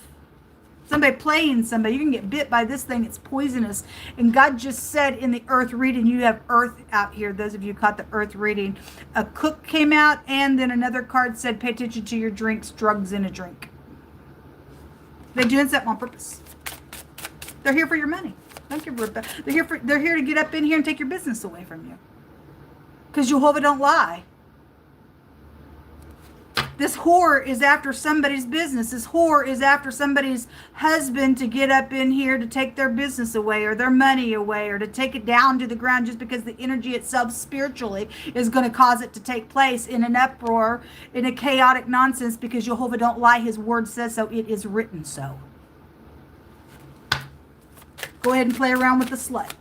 S1: Somebody playing somebody. You can get bit by this thing. It's poisonous. And God just said in the earth reading, you have earth out here. Those of you who caught the earth reading. A cook came out, and then another card said, pay attention to your drinks, drugs in a drink. They're doing something on purpose. They're here for your money. Don't give a rip. They're here to get up in here and take your business away from you. Because Jehovah don't lie. This whore is after somebody's business. This whore is after somebody's husband to get up in here to take their business away or their money away or to take it down to the ground just because the energy itself spiritually is going to cause it to take place in an uproar, in a chaotic nonsense because Jehovah don't lie. His word says so. It is written so. Go ahead and play around with the slut.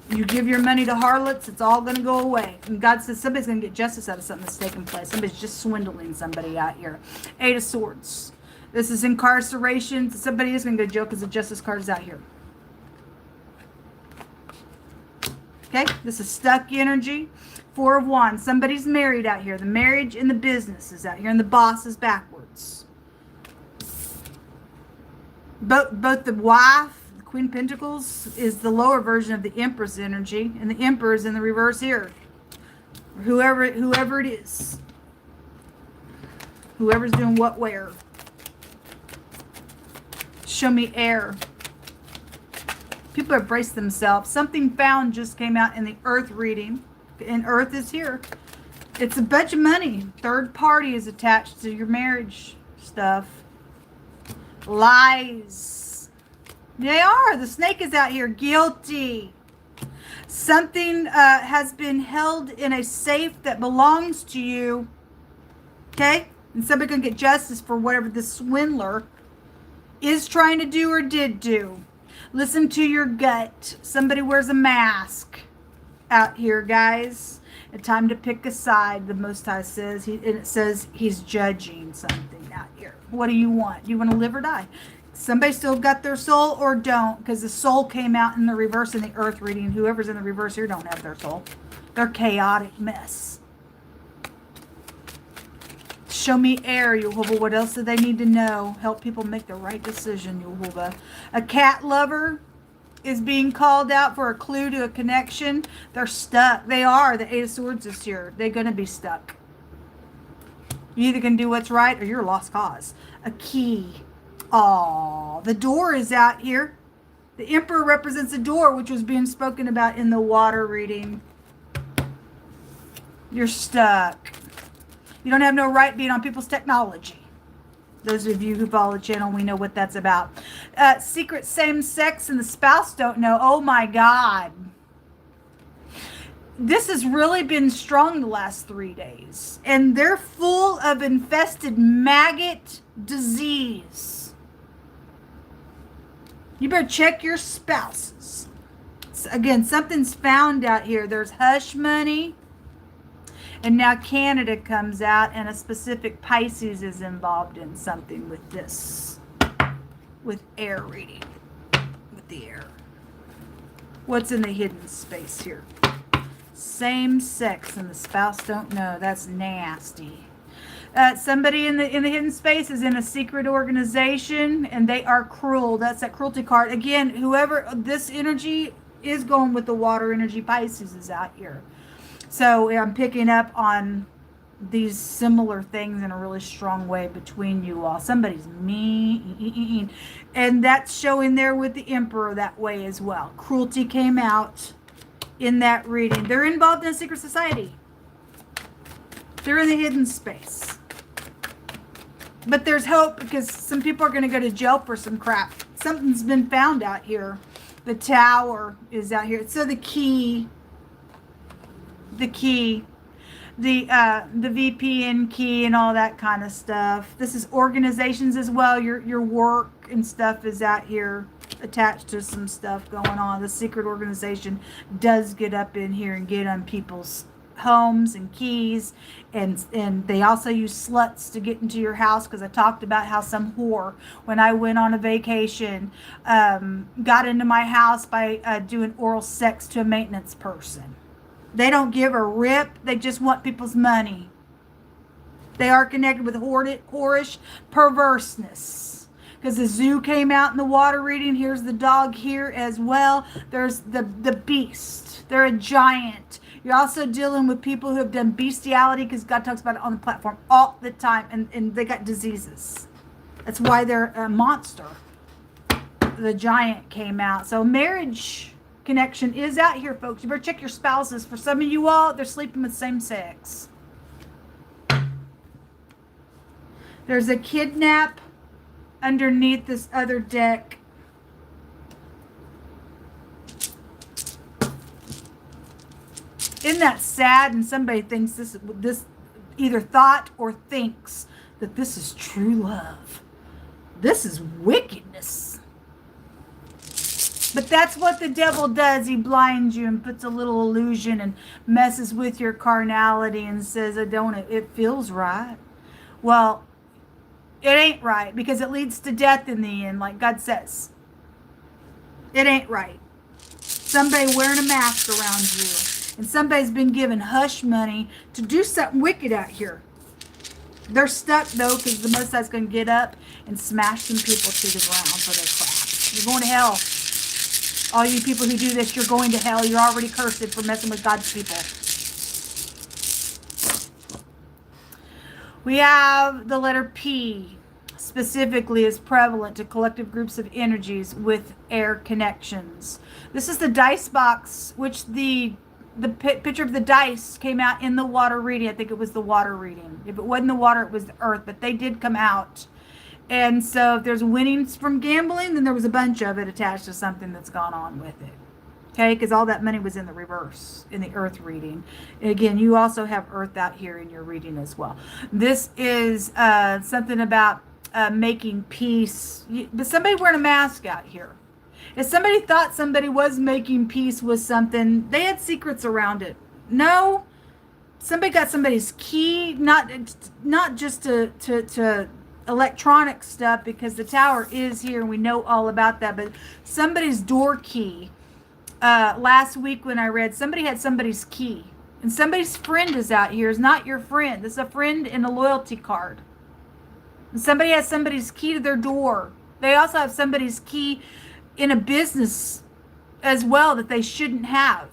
S1: You give your money to harlots, it's all going to go away. And God says somebody's going to get justice out of something that's taking place. Somebody's just swindling somebody out here. 8 of Swords. This is incarceration. Somebody is going to go to jail because the justice card is out here. Okay, this is stuck energy. 4 of Wands. Somebody's married out here. The marriage and the business is out here, and the boss is backwards. Both the wife, Queen of Pentacles, is the lower version of the Empress energy, and the Emperor is in the reverse here. Whoever it is. Whoever's doing what where. Show me air. People have braced themselves. Something found just came out in the Earth reading, and Earth is here. It's a bunch of money. Third party is attached to your marriage stuff. Lies. They are. The snake is out here. Guilty. Something has been held in a safe that belongs to you. Okay? And somebody can get justice for whatever the swindler is trying to do or did do. Listen to your gut. Somebody wears a mask out here, guys. A time to pick a side, the Most High says. And it says he's judging something out here. What do you want? Do you want to live or die? Somebody still got their soul or don't, because the soul came out in the reverse in the Earth reading. Whoever's in the reverse here don't have their soul. They're chaotic mess. Show me air, Yehovah. What else do they need to know? Help people make the right decision, Yehovah. A cat lover is being called out for a clue to a connection. They're stuck. They are. The 8 of Swords is here. They're going to be stuck. You either can do what's right or you're a lost cause. A key. Oh, the door is out here. The Emperor represents the door, which was being spoken about in the water reading. You're stuck. You don't have no right being on people's technology. Those of you who follow the channel, we know what that's about. Secret same sex and the spouse don't know. Oh my God. This has really been strong the last 3 days. And they're full of infested maggot disease. You better check your spouses. Again, something's found out here. There's hush money. And now Canada comes out, and a specific Pisces is involved in something with this. With air reading. With the air. What's in the hidden space here? Same sex and the spouse don't know. That's nasty. Somebody in the hidden space is in a secret organization, and they are cruel. That's that cruelty card. Again, whoever this energy is going with the water energy, Pisces is out here. So I'm picking up on these similar things in a really strong way between you all. Somebody's mean, and that's showing there with the Emperor that way as well. Cruelty came out. in that reading. They're involved in a secret society. They're in the hidden space. But there's hope because some people are going to go to jail for some crap. Something's been found out here. The tower is out here. So the VPN key and all that kind of stuff. This is organizations as well. Your work and stuff is out here attached to some stuff going on. The secret organization does get up in here and get on people's homes and keys, and they also use sluts to get into your house, because I talked about how some whore, when I went on a vacation, got into my house by doing oral sex to a maintenance person. They don't give a rip. They just want people's money. They are connected with whorish perverseness. Because the zoo came out in the water reading. Here's the dog here as well. There's the beast. They're a giant. You're also dealing with people who have done bestiality, because God talks about it on the platform all the time. And they got diseases. That's why they're a monster. The giant came out. So marriage connection is out here, folks. You better check your spouses. For some of you all, they're sleeping with same sex. There's a kidnap underneath this other deck. Isn't that sad? And somebody thinks this either thought or thinks that this is true love. This is wickedness. But that's what the devil does. He blinds you and puts a little illusion and messes with your carnality and says, it feels right. Well, it ain't right, because it leads to death in the end, like God says. It ain't right. Somebody wearing a mask around you. And somebody's been given hush money to do something wicked out here. They're stuck, though, because the Most High's going to get up and smash some people to the ground for their crap. You're going to hell. All you people who do this, you're going to hell. You're already cursed for messing with God's people. We have the letter P, specifically is prevalent to collective groups of energies with air connections. This is the dice box, which the picture of the dice came out in the water reading. I think it was the water reading. If it wasn't the water, it was the earth, but they did come out. And so if there's winnings from gambling, then there was a bunch of it attached to something that's gone on with it. Okay, because all that money was in the reverse, in the earth reading. And again, you also have earth out here in your reading as well. This is something about making peace. But somebody wearing a mask out here. If somebody thought somebody was making peace with something, they had secrets around it. No, somebody got somebody's key, not just to electronic stuff, because the tower is here and we know all about that, but somebody's door key. Last week when I read, somebody had somebody's key, and somebody's friend is out here. Is not your friend. This is a friend in a loyalty card. And somebody has somebody's key to their door. They also have somebody's key in a business as well that they shouldn't have.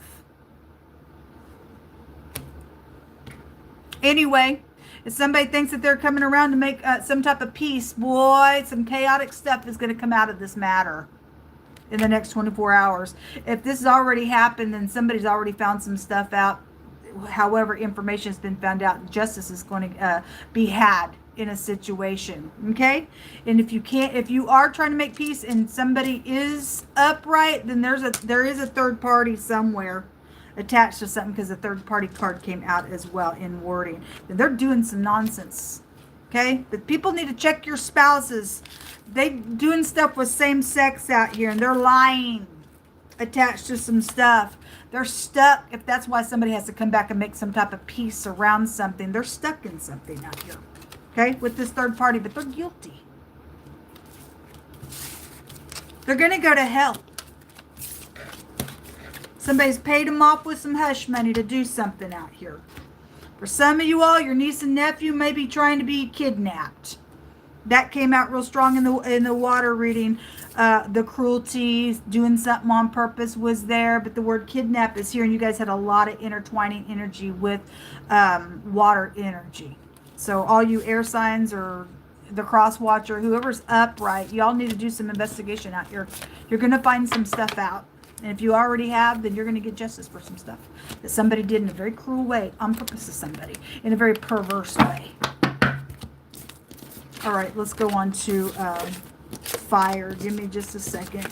S1: Anyway, if somebody thinks that they're coming around to make some type of peace, boy, some chaotic stuff is going to come out of this matter in the next 24 hours. If this has already happened, then somebody's already found some stuff out. However, information has been found out, justice is going to be had in a situation. Okay? And if you are trying to make peace and somebody is upright, then there is a third party somewhere attached to something, because the third party card came out as well in wording. And they're doing some nonsense. Okay? But people need to check your spouses. They doing stuff with same sex out here, and they're lying attached to some stuff. They're stuck. If that's why somebody has to come back and make some type of peace around something, they're stuck in something out here. Okay? With this third party, but they're guilty. They're going to go to hell. Somebody's paid them off with some hush money to do something out here. For some of you all, your niece and nephew may be trying to be kidnapped. That came out real strong in the water reading. The cruelty, doing something on purpose was there, but the word kidnap is here, and you guys had a lot of intertwining energy with water energy. So all you air signs or the cross watcher, whoever's upright, y'all need to do some investigation out here. You're going to find some stuff out. And if you already have, then you're going to get justice for some stuff that somebody did in a very cruel way, on purpose to somebody, in a very perverse way. All right, let's go on to fire. Give me just a second.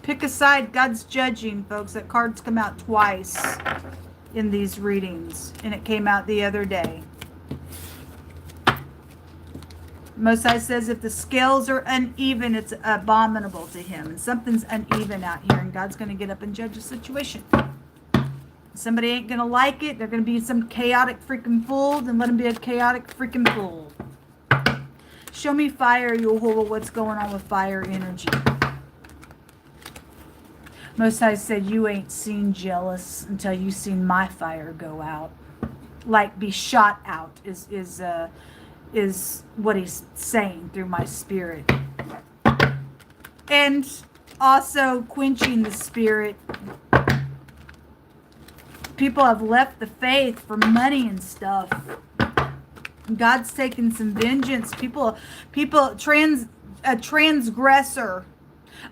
S1: Pick a side. God's judging, folks. That card's come out twice in these readings, and it came out the other day. Most High says if the scales are uneven, it's abominable to him. And something's uneven out here, and God's going to get up and judge the situation. Somebody ain't going to like it. They're going to be some chaotic freaking fool. Then let them be a chaotic freaking fool. Show me fire, Yehovah. What's going on with fire energy? Most High said, you ain't seen jealous until you seen my fire go out. Like be shot out is what he's saying through my spirit. And also quenching the spirit. People have left the faith for money and stuff. God's taking some vengeance. A transgressor.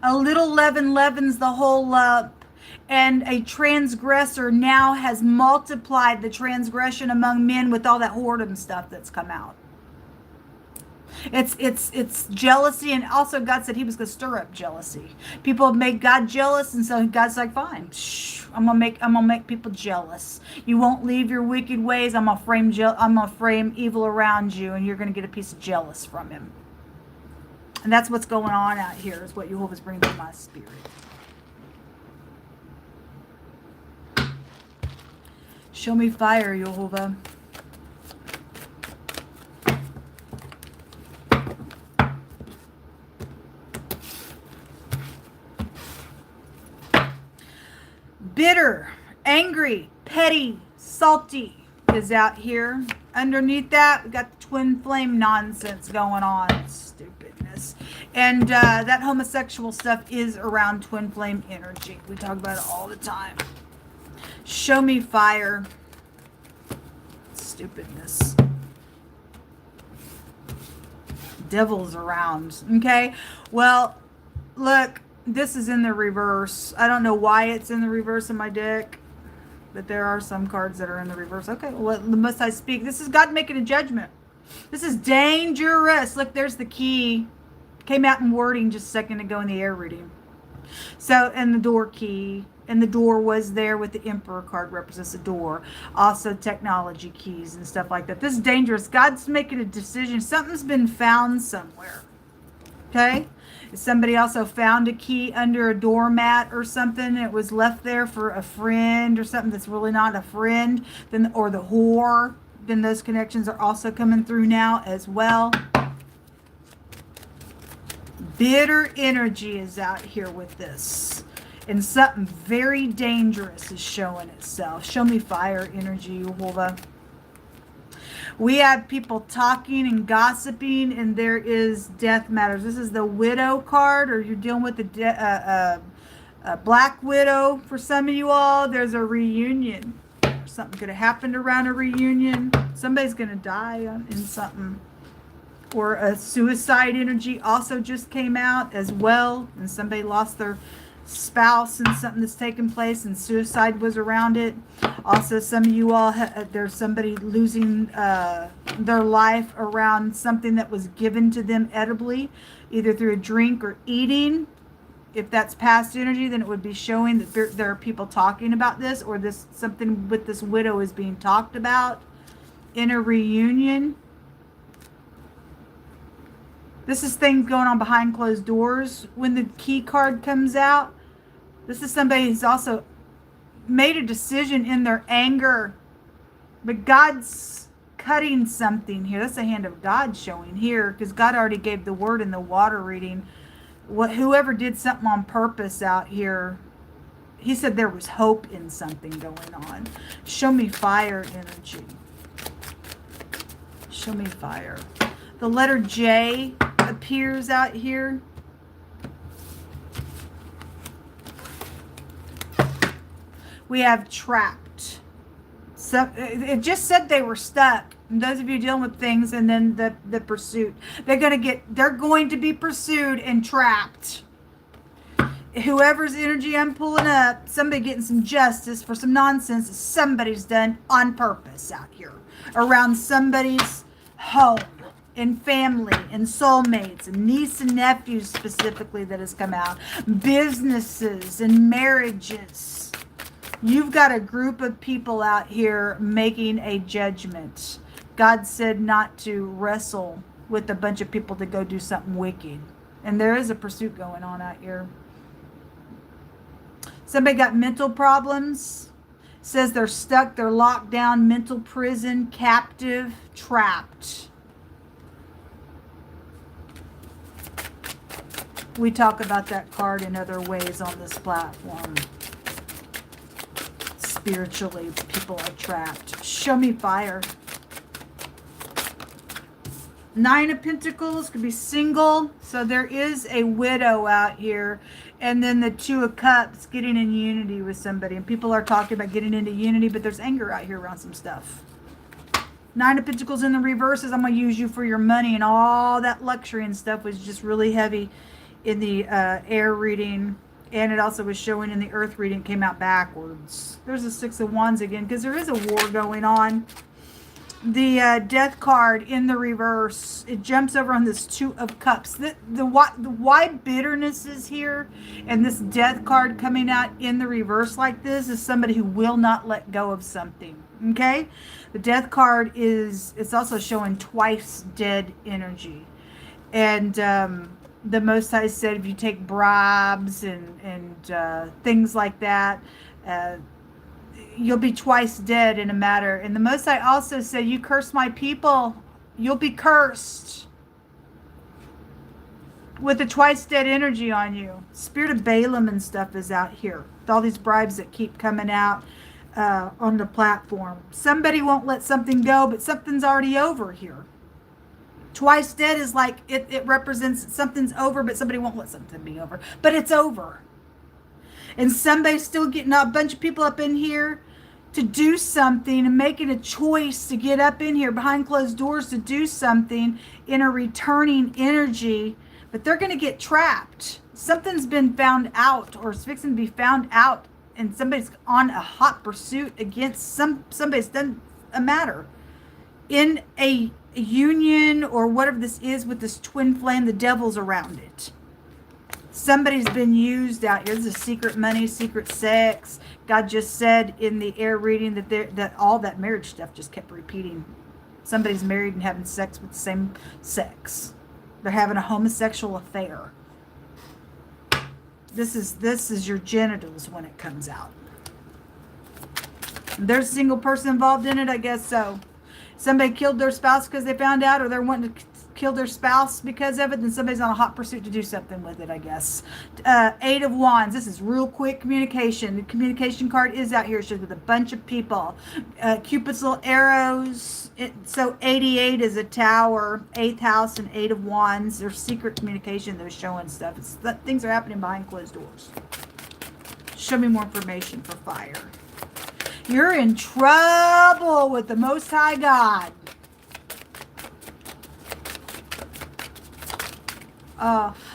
S1: A little leaven leavens the whole lump. And a transgressor now has multiplied the transgression among men with all that whoredom stuff that's come out. It's jealousy, and also God said he was going to stir up jealousy. People have made God jealous, and so God's like, fine, I'm gonna make people jealous. You won't leave your wicked ways. I'm gonna frame evil around you, and you're gonna get a piece of jealous from him. And that's what's going on out here, is what Yehovah's bringing to my spirit. Show me fire, Yehovah. Bitter, angry, petty, salty is out here. Underneath that, we got the twin flame nonsense going on. Stupidness. And that homosexual stuff is around twin flame energy. We talk about it all the time. Show me fire. Stupidness. Devil's around. Okay? Well, look. This is in the reverse. I don't know why it's in the reverse in my deck, but there are some cards that are in the reverse. Okay, well, the Most High speak. This is God making a judgment. This is dangerous. Look, there's the key. Came out in wording just a second ago in the air reading. So, and the door key. And the door was there with the Emperor card, represents the door. Also technology keys and stuff like that. This is dangerous. God's making a decision. Something's been found somewhere. Okay? If somebody also found a key under a doormat or something, it was left there for a friend or something that's really not a friend, then, or the whore, then those connections are also coming through now as well. Bitter energy is out here with this. And something very dangerous is showing itself. Show me fire energy, Yehovah. We have people talking and gossiping, and there is death matters. This is the widow card, or you're dealing with the black widow for some of you all. There's a reunion. Something could have happened around a reunion. Somebody's going to die in something. Or a suicide energy also just came out as well, and somebody lost their spouse and something that's taken place, and suicide was around it. Also, some of you all, there's somebody losing their life around something that was given to them edibly, either through a drink or eating. If that's past energy, then it would be showing that there are people talking about this, or this something with this widow is being talked about in a reunion. This is things going on behind closed doors. When the key card comes out, this is somebody who's also made a decision in their anger. But God's cutting something here. That's the hand of God showing here, because God already gave the word in the water reading. Whoever did something on purpose out here, he said there was hope in something going on. Show me fire energy. Show me fire. The letter J appears out here. We have trapped. So it just said they were stuck. And those of you dealing with things, and then the pursuit. They're going to be pursued and trapped. Whoever's energy I'm pulling up, somebody getting some justice for some nonsense that somebody's done on purpose out here. Around somebody's home and family and soulmates and niece and nephews specifically that has come out. Businesses and marriages. You've got a group of people out here making a judgment. God said not to wrestle with a bunch of people to go do something wicked. And there is a pursuit going on out here. Somebody got mental problems. Says they're stuck, they're locked down, mental prison, captive, trapped. We talk about that card in other ways on this platform. Spiritually, people are trapped. Show me fire. 9 of Pentacles could be single. So there is a widow out here. And then the 2 of Cups, getting in unity with somebody. And people are talking about getting into unity, but there's anger out here around some stuff. 9 of Pentacles in the reverse is I'm going to use you for your money. And all that luxury and stuff was just really heavy in the air reading. And it also was showing in the earth reading. It came out backwards. There's a 6 of Wands again, because there is a war going on. The death card in the reverse, it jumps over on this 2 of Cups. The why bitterness is here, and this death card coming out in the reverse like this is somebody who will not let go of something. Okay, the death card it's also showing twice dead energy, and the Most High said if you take bribes and things like that, you'll be twice dead in a matter. And the Most High also said, you curse my people, you'll be cursed. With the twice dead energy on you. Spirit of Balaam and stuff is out here. With all these bribes that keep coming out on the platform. Somebody won't let something go, but something's already over here. Twice dead is like, it represents something's over, but somebody won't let something be over. But it's over. And somebody's still getting a bunch of people up in here to do something and making a choice to get up in here behind closed doors to do something in a returning energy, but they're going to get trapped. Something's been found out, or it's fixing to be found out, and somebody's on a hot pursuit against somebody's done a matter in a union or whatever this is with this twin flame. The devil's around it. Somebody's been used out here. This is secret money, secret sex. God just said in the air reading that all that marriage stuff just kept repeating. Somebody's married and having sex with the same sex. They're having a homosexual affair. This is your genitals when it comes out. There's a single person involved in it, I guess so. Somebody killed their spouse because they found out, or they're wanting to kill their spouse because of it, then somebody's on a hot pursuit to do something with it, I guess. 8 of Wands. This is real quick communication. The communication card is out here. It's just with a bunch of people. Cupid's little arrows. So 88 is a tower. 8th house and 8 of Wands. There's secret communication. They're showing stuff. Things are happening behind closed doors. Show me more information for fire. You're in trouble with the Most High God.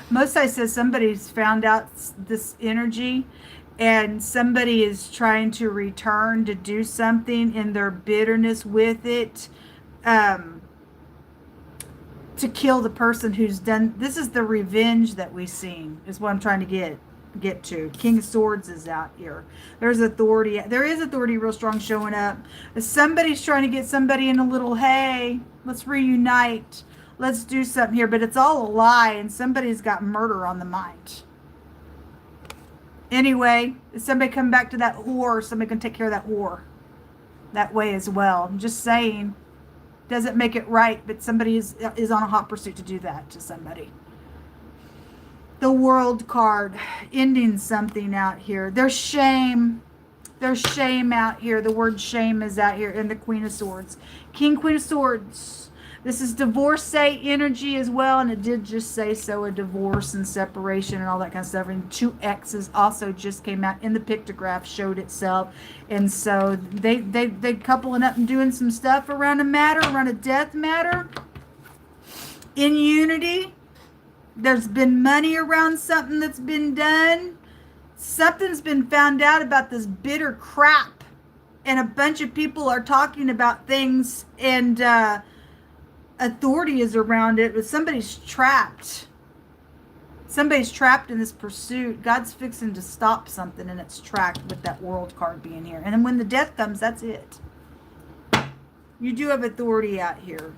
S1: Most High says somebody's found out this energy, and somebody is trying to return to do something in their bitterness with it, to kill the person who's done. This is the revenge that we've seen, is what I'm trying to get to. King of Swords is out here. There's authority. There is authority real strong showing up. Somebody's trying to get somebody in a little, hey, let's reunite. Let's do something here. But it's all a lie, and somebody's got murder on the mind. Anyway, is somebody come back to that whore? Somebody can take care of that whore that way as well. I'm just saying. Doesn't make it right, but somebody is on a hot pursuit to do that to somebody. The World card, ending something out here. There's shame. There's shame out here. The word shame is out here. And the Queen of Swords. King, Queen of Swords. This is divorcee energy as well, and it did just say so, a divorce and separation and all that kind of stuff. And 2X's also just came out in the pictograph, showed itself. And so they coupling up and doing some stuff around a death matter. In unity, there's been money around something that's been done. Something's been found out about this bitter crap. And a bunch of people are talking about things, and authority is around it, but somebody's trapped. Somebody's trapped in this pursuit. God's fixing to stop something in its track with that world card being here. And then when the death comes, that's it. You do have authority out here.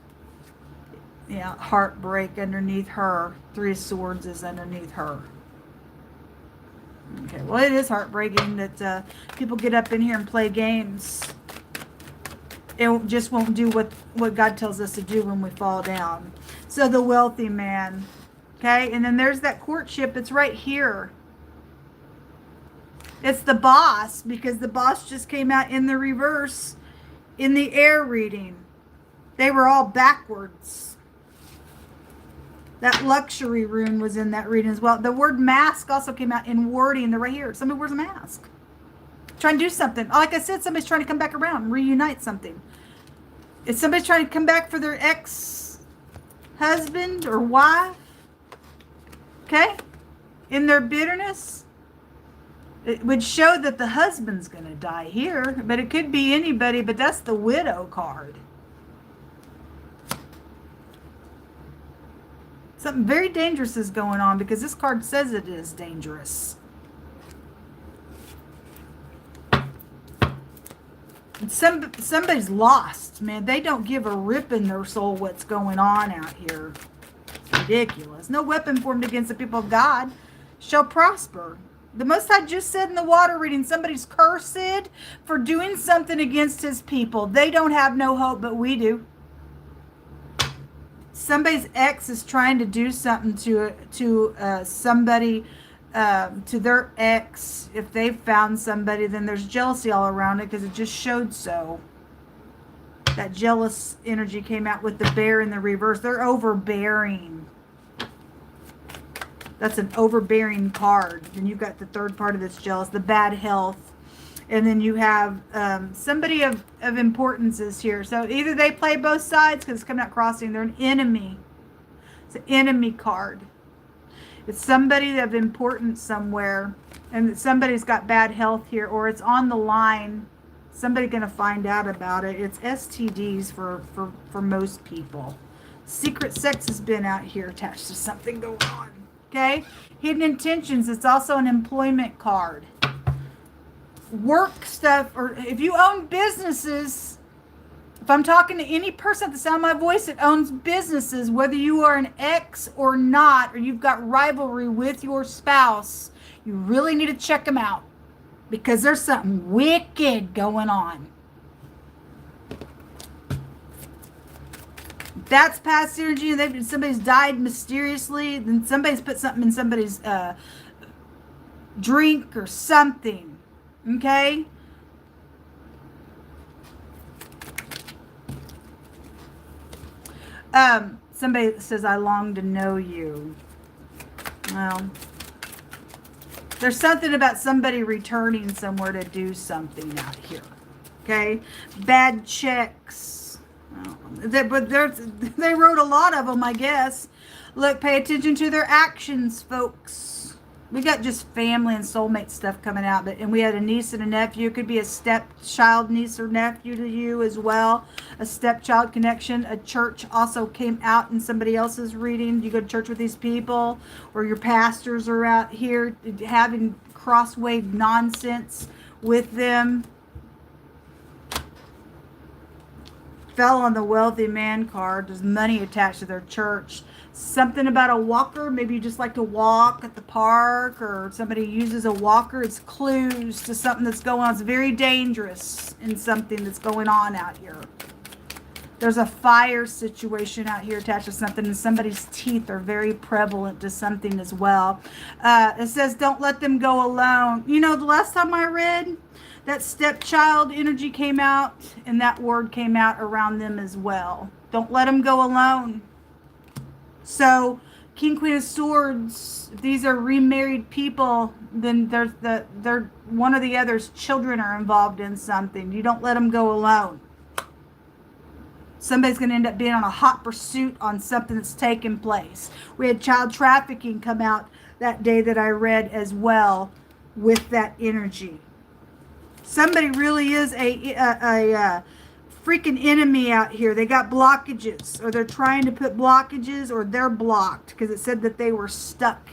S1: Yeah, heartbreak underneath her. 3 of Swords is underneath her. Okay, well, it is heartbreaking that people get up in here and play games. It just won't do what God tells us to do when we fall down. So the wealthy man. Okay, and then there's that courtship. It's right here. It's the boss, because the boss just came out in the reverse in the air reading. They were all backwards. That luxury rune was in that reading as well. The word mask also came out in wording. They're right here. Somebody wears a mask. Trying to do something. Like I said, somebody's trying to come back around and reunite something. Is somebody trying to come back for their ex-husband or wife? Okay? In their bitterness? It would show that the husband's going to die here, but it could be anybody, but that's the widow card. Something very dangerous is going on, because this card says it is dangerous. Somebody's lost, man. They don't give a rip in their soul what's going on out here. It's ridiculous. No weapon formed against the people of God shall prosper. The Most High just said in the water reading, somebody's cursed for doing something against his people. They don't have no hope, but we do. Somebody's ex is trying to do something to somebody, to their ex. If they found somebody, then there's jealousy all around it, because it just showed so. That jealous energy came out with the bear in the reverse. They're overbearing. That's an overbearing card. Then you've got the third part of this jealous, the bad health. And then you have somebody of importance is here. So either they play both sides, because it's coming out crossing. They're an enemy. It's an enemy card. It's somebody of importance somewhere, and somebody's got bad health here, or it's on the line. Somebody's going to find out about it. It's STDs for most people. Secret sex has been out here attached to something going on. Okay? Hidden intentions. It's also an employment card. Work stuff, or if you own businesses, if I'm talking to any person at the sound of my voice that owns businesses, whether you are an ex or not, or you've got rivalry with your spouse, you really need to check them out, because there's something wicked going on. That's past energy, and somebody's died mysteriously, then somebody's put something in somebody's drink or something. Okay? Somebody says, I long to know you. Well, there's something about somebody returning somewhere to do something out here. Okay? Bad checks. Well, they wrote a lot of them, I guess. Look, pay attention to their actions, folks. We got just family and soulmate stuff coming out, and we had a niece and a nephew. It could be a stepchild, niece or nephew to you as well. A stepchild connection. A church also came out in somebody else's reading. You go to church with these people, or your pastors are out here having crosswave nonsense with them. Fell on the wealthy man card. There's money attached to their church. Something about a walker. Maybe you just like to walk at the park, or somebody uses a walker. It's clues to something that's going on. It's very dangerous in something that's going on out here. There's a fire situation out here attached to something, and somebody's teeth are very prevalent to something as well. It says, don't let them go alone. You know, the last time I read, that stepchild energy came out, and that word came out around them as well. Don't let them go alone. So, King, Queen of Swords, if these are remarried people, then they're one or the other's children are involved in something. You don't let them go alone. Somebody's going to end up being on a hot pursuit on something that's taken place. We had child trafficking come out that day that I read as well with that energy. Somebody really is a freaking enemy out here. They got blockages, or they're trying to put blockages, or they're blocked because it said that they were stuck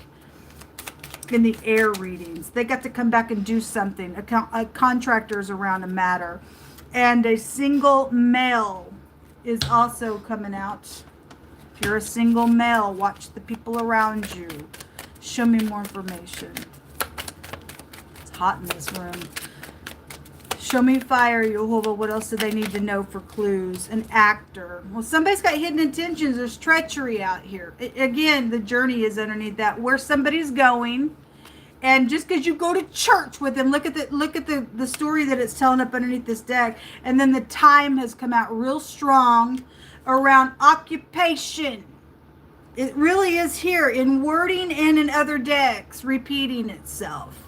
S1: in the air readings. They got to come back and do something. A contractor's around a matter. And a single male is also coming out. If you're a single male, watch the people around you. Show me more information. It's hot in this room. Show me fire, Jehovah. What else do they need to know for clues? An actor. Well, somebody's got hidden intentions. There's treachery out here. Again, the journey is underneath that. Where somebody's going. And just because you go to church with them, look at the story that it's telling up underneath this deck. And then the time has come out real strong around occupation. It really is here in wording and in other decks, repeating itself.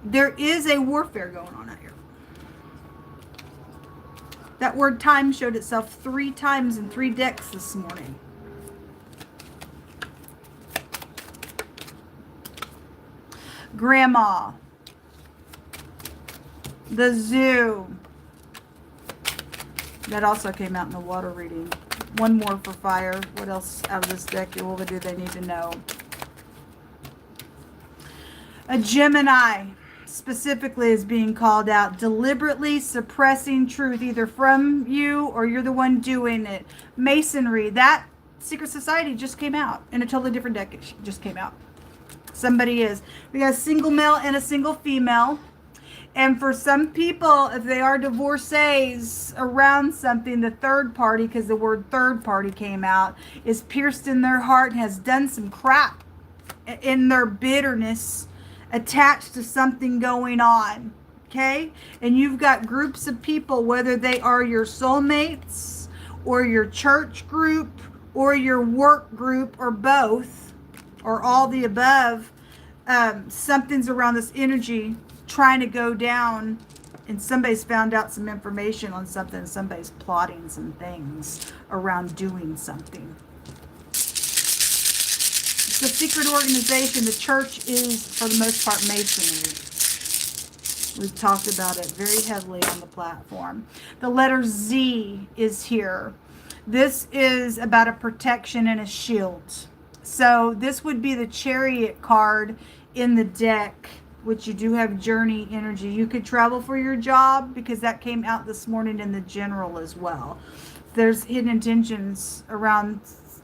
S1: There is a warfare going on out here. That word time showed itself 3 times in 3 decks this morning. Grandma. The zoo. That also came out in the water reading. One more for fire. What else out of this deck? What do they need to know? A Gemini specifically is being called out. Deliberately suppressing truth, either from you or you're the one doing it. Masonry. That secret society just came out in a totally different deck. It just came out. Somebody is. We got a single male and a single female. And for some people, if they are divorcees around something, the third party, because the word third party came out, is pierced in their heart and has done some crap in their bitterness attached to something going on. Okay? And you've got groups of people, whether they are your soulmates or your church group or your work group or both or all the above, something's around this energy trying to go down, and somebody's found out some information on something. Somebody's plotting some things around doing something. It's a secret organization. The church is, for the most part, masonry. We've talked about it very heavily on the platform. The letter Z is here. This is about a protection and a shield. So this would be the Chariot card in the deck, which you do have journey energy. You could travel for your job, because that came out this morning in the general as well. There's hidden intentions around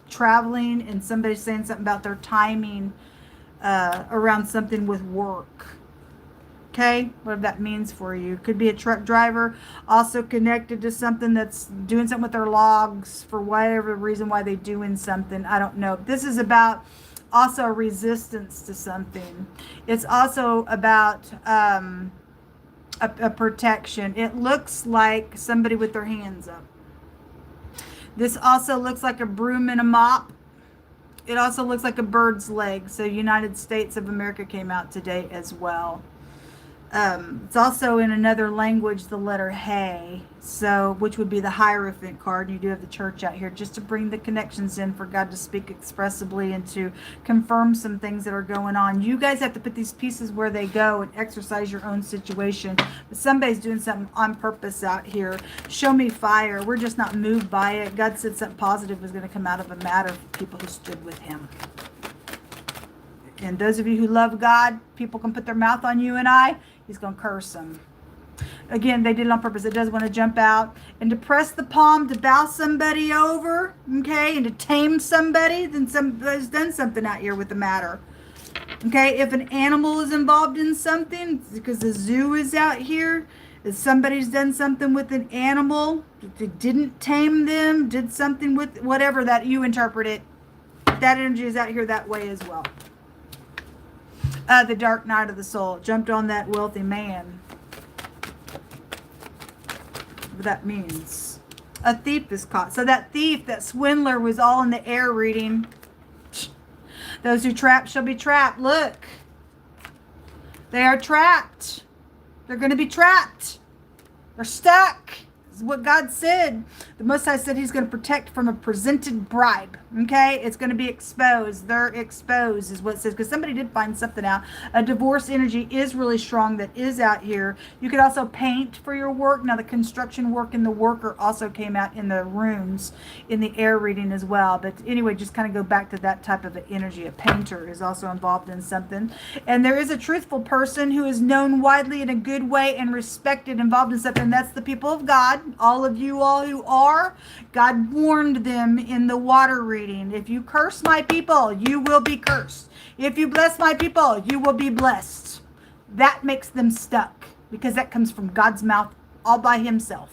S1: traveling, and somebody's saying something about their timing around something with work. Okay, what that means for you. Could be a truck driver also connected to something that's doing something with their logs for whatever reason why they're doing something. I don't know. This is about also resistance to something. It's also about a protection. It looks like somebody with their hands up. This also looks like a broom and a mop. It also looks like a bird's leg. So United States of America came out today as well. It's also in another language, the letter Hey, so which would be the Hierophant card. You do have the church out here just to bring the connections in for God to speak expressively and to confirm some things that are going on. You guys have to put these pieces where they go and exercise your own situation. But somebody's doing something on purpose out here. Show me fire. We're just not moved by it. God said something positive was going to come out of a matter for people who stood with him. And those of you who love God, people can put their mouth on you and I. He's going to curse them. Again, they did it on purpose. It does want to jump out. And to press the palm to bow somebody over, okay, and to tame somebody, then somebody's done something out here with the matter. Okay, if an animal is involved in something, because the zoo is out here, if somebody's done something with an animal, didn't tame them, did something with whatever that you interpret it, that energy is out here that way as well. The dark night of the soul jumped on that wealthy man. what that means. A thief is caught. So that thief, that swindler, was all in the air reading. Those who trap shall be trapped. Look. They are trapped. They're going to be trapped. They're stuck. This is what God said. The Most High said he's going to protect from a presented bribe. Okay? It's going to be exposed. They're exposed is what it says. Because somebody did find something out. A divorce energy is really strong that is out here. You could also paint for your work. Now the construction work and the worker also came out in the runes in the air reading as well. But anyway, just kind of go back to that type of an energy. A painter is also involved in something. And there is a truthful person who is known widely in a good way and respected, involved in something. That's the people of God. All of you all who are. God warned them in the water reading. If you curse my people, you will be cursed. If you bless my people, you will be blessed. That makes them stuck because that comes from God's mouth all by himself.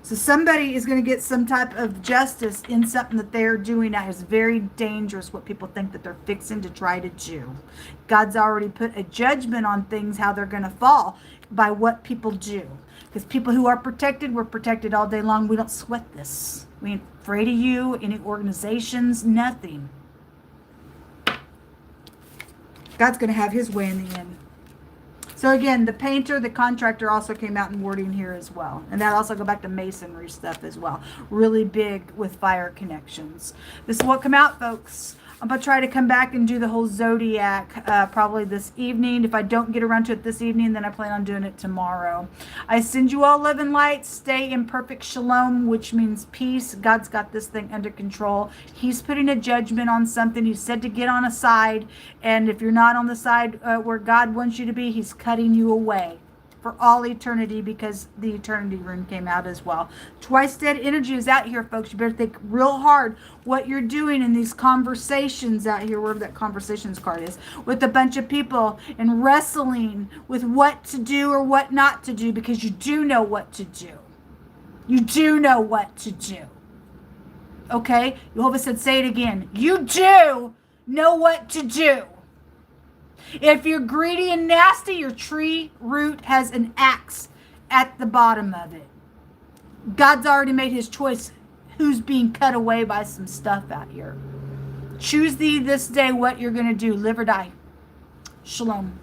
S1: So somebody is going to get some type of justice in something that they're doing that is very dangerous, what people think that they're fixing to try to do. God's already put a judgment on things, how they're going to fall by what people do. Because people who are protected, we're protected all day long. We don't sweat this. We ain't afraid of you, any organizations, nothing. God's going to have his way in the end. So again, the painter, the contractor also came out in wording here as well. And that also go back to masonry stuff as well. Really big with fire connections. This is what come out, folks. I'm going to try to come back and do the whole zodiac probably this evening. If I don't get around to it this evening, then I plan on doing it tomorrow. I send you all love and light. Stay in perfect shalom, which means peace. God's got this thing under control. He's putting a judgment on something. He said to get on a side. And if you're not on the side where God wants you to be, he's cutting you away for all eternity, because the eternity rune came out as well. Twice dead energy is out here, folks. You better think real hard what you're doing in these conversations out here, wherever that conversations card is, with a bunch of people and wrestling with what to do or what not to do, because you do know what to do. You do know what to do. Okay? Jehovah said, say it again. You do know what to do. If you're greedy and nasty, your tree root has an axe at the bottom of it. God's already made his choice who's being cut away by some stuff out here. Choose thee this day what you're going to do, live or die. Shalom.